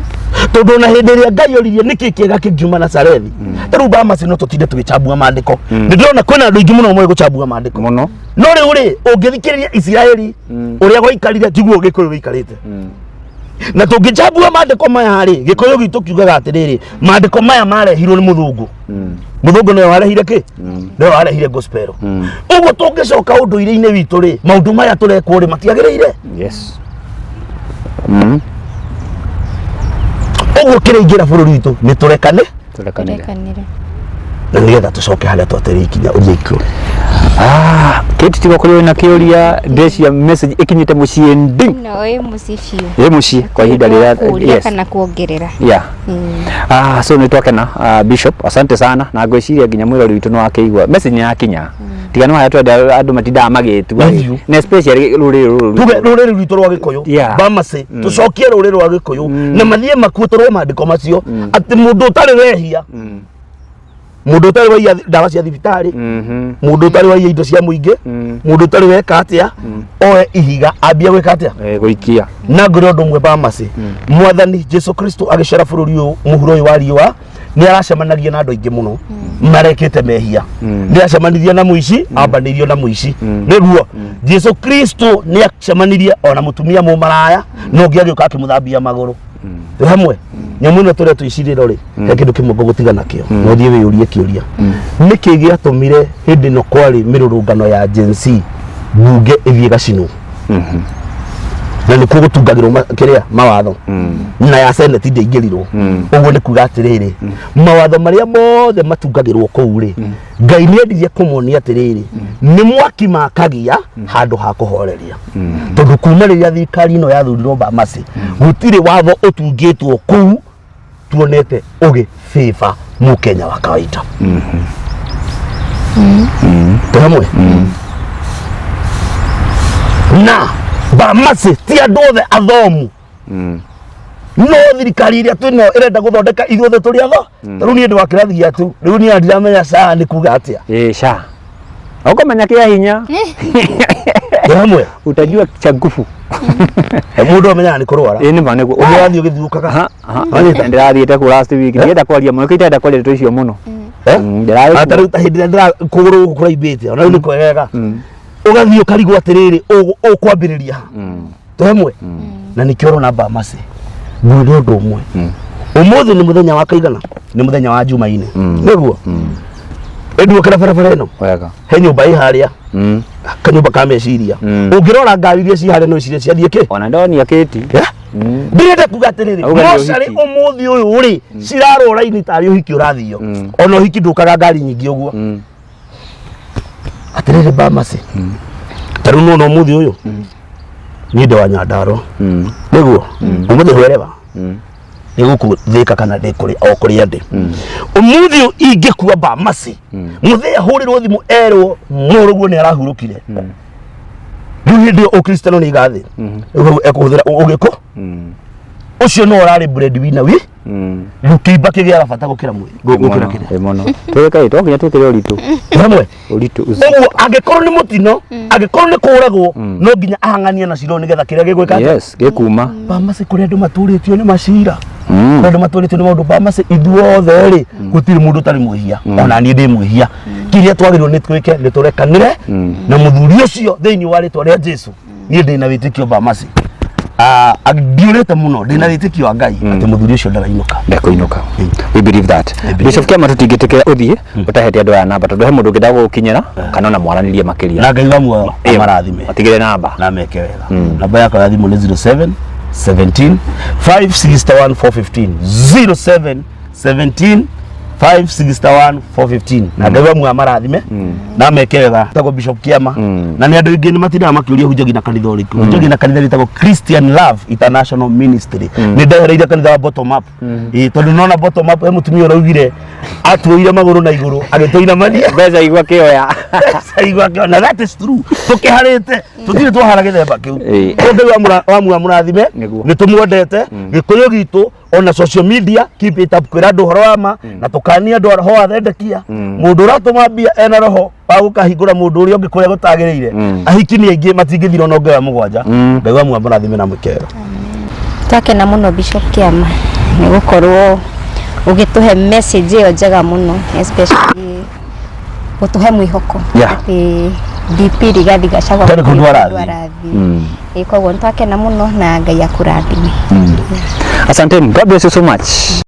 tondu na hĩndĩ ĩrĩa Ngai oririe nĩkĩ kĩega kĩngiuma Nazarethi rĩu Bamase no tũtinde tũgĩchambua maandĩko nĩ ndĩrona kwĩna andũ aingĩ mũno moĩ gũchambua maandĩko mũno no riu ri ungithikiriria Israeli uria gwaikarire tiguo Gikuyu gikarite na tungicambua mandiko maya ri Gikuyu gitu kiugaga atiriri mandiko maya marehirwo ni muthungu muthungu niwe warehire ki niwe warehire gospel uguo tungicoka unduire-ini witu ri maundu maya turekwo ri matiagiriire yes uguo kiraingira bururi witu ni turekanire na nigetha tucoke haria twatiri ikinya uria ikuru Kate tigo kuri na kiuria ndeci ya message ikinyite mucie ndi no mucie mucie kwa ihinda rira yes kana kuongerera so ni twakena Bishop asante sana na ngwiciria nginya mwirori witu no akeigwa message ya kinya tigana haya twenda andu matinda magitu na especially ruriri rwitu rwa Gikuyu Bamase tucokie ruriri rwa Gikuyu na mathie makuotorwo mandiko macio ati mundu utari wehia mundu utari wa ndawa cia thibitari mundu utari wa indo cia muingi mundu utari weka atia oe ihiga ambia gwika atia guikia na ngoro ndumwe Bamase mwathani Jesu Kristo agicera bururi uyu muhuro uyu wa riwa ni aracemanagia na andu aingi muno marekete mehia ni aracemanirie na muici ambanirio na muici niguo Jesu Kristo ni acemanirie ona mutumia mu maraya no ngiagioka akimuthambia maguru hamwe nyamu ino turia tuicirira ri he kindu kimwe gutiga nakio no thie wiyurie kiuria niki giatumire hindi no kwari mirurungano ya Gen Z bunge ithie gacino na ni kugutungagirwo kiria mawatho na ya senate ndingirirwo uguo ni kuga atiriri mawatho maria mothe matungagirwo kuu ri Ngai ni endirie kumuonia atiriri ni mwaki makagia handu ha kuhoreria tondu kuma riria thirikari ino yathurirwo Bamase gutire watho utungitwo kuu tuonete ugi favor mu Kenya wa kawaida tamwe na Bamase ti andu othe athomu no thirikari iria twino irenda guthondeka ithuothe turi atho riu ni ndu wa kirathi giatu riu ni ndiramenya saa ni kuga atia sha ukomenya kia hinya hamwe utajua cha nguvu mundu amenya ni kurwara ni bane go urathi ugithukaga ndirathiete ku last week ndienda kwaria muno kitenda kwaria tu icio muno ata riu ta hindi ndira kuguru kuraibite ona riu ni kwegega ugathi ukarigwo atiriri ukwambiriria hamwe na nikio na Bamase ngwiro ndu umwe umuthi ni muthenya wa kaigana ni muthenya wa Jumaine niguo endu okera barabara ino wega he nyumba iharia kanyumba ka meciria ungirora ngari iria ci haria no ciria ciathie ki ona ndoni akiti ndirenda kuga atiriri mocari umuthi uyu ri cirarwo raini tari uhiki urathio ona uhiki ndukaga ngari nyingi uguo atiriri Bamase taru no umuthi uyu ni ndo wa Nyandaro niguo umuthi hwereva nigukuthika kana ndikuri o kuria ndi umuthi ingikuwa Bamase muthia hurirwo thimu erwo muruguo ni arahurukire riu hindi ukristiano ni igathi ekuhuthira ugiko ucio no urari breadwinner wi rukiba kigira bata gukira mwe gukira kire mono tweka ito nginya tukire uritu hamwe uritu uguo angikorwo ni mutino angikorwo ni kuragwo no nginya ahangania na ciro nigetha kiria gigwika yes gikuma Bamase kuri andu maturitio ni macira andu maturitio ni maundu Bamase ithuothe ri gutiri mundu tari mwihia ona ni ndi mwihia kiria twagirwo ni twike ni turekanire na muthuri ucio thiini wa ritwa ria Jesu ni ndi na witikio Bamase agirete muno ndina witikio Ngai ati muthuri ucio ndarainoka ndakoinoka we believe that Bishop Kiama tutingitikira uthie utahete andu aya namba tondu he mundu nginda gukinyira kana ona mwaranirie makiria na Ngai wamwe amarathime atigire namba na meke wega namba yako ya thimu ni 07 17 561 415 07 17 561 415 na Ngai wamwe amarathime na meke wega tago Bishop Kiama na ni andu ingi ni matinda makiuria hunjagi na kanitha uriku hunjagi na kanitha ritagwo Christian Love International Ministry ni ndahereire kanitha wa bottom up tondu nona bottom up he mutumia uraugire atuire maguru na iguru agitoina mania mbeca igwa kioya igwa kioya na that is true tukiharite tutire twahara githemba kiu Ngai wamwe amurathime ni tumwendete Gikuyu gitu ona social media keep it up kwira andu horo wama na tukania andu ho athendekia mundu uratuma mbia ena roho wa gukahingura mundu uria ungi kuria gutagiriire ahiki ni aingi matingithira no Ngai wa mugwanja Ngai wamwe amurathime na mukero twakena muno Bishop Kiama ni gukorwo ugituhe message iyo njega muno especially gutuhe mwihoko DP Rigathi Gachagua Tari kundwara iko gonto akena muno na Ngai akurathime. Asanteni, God bless you so much.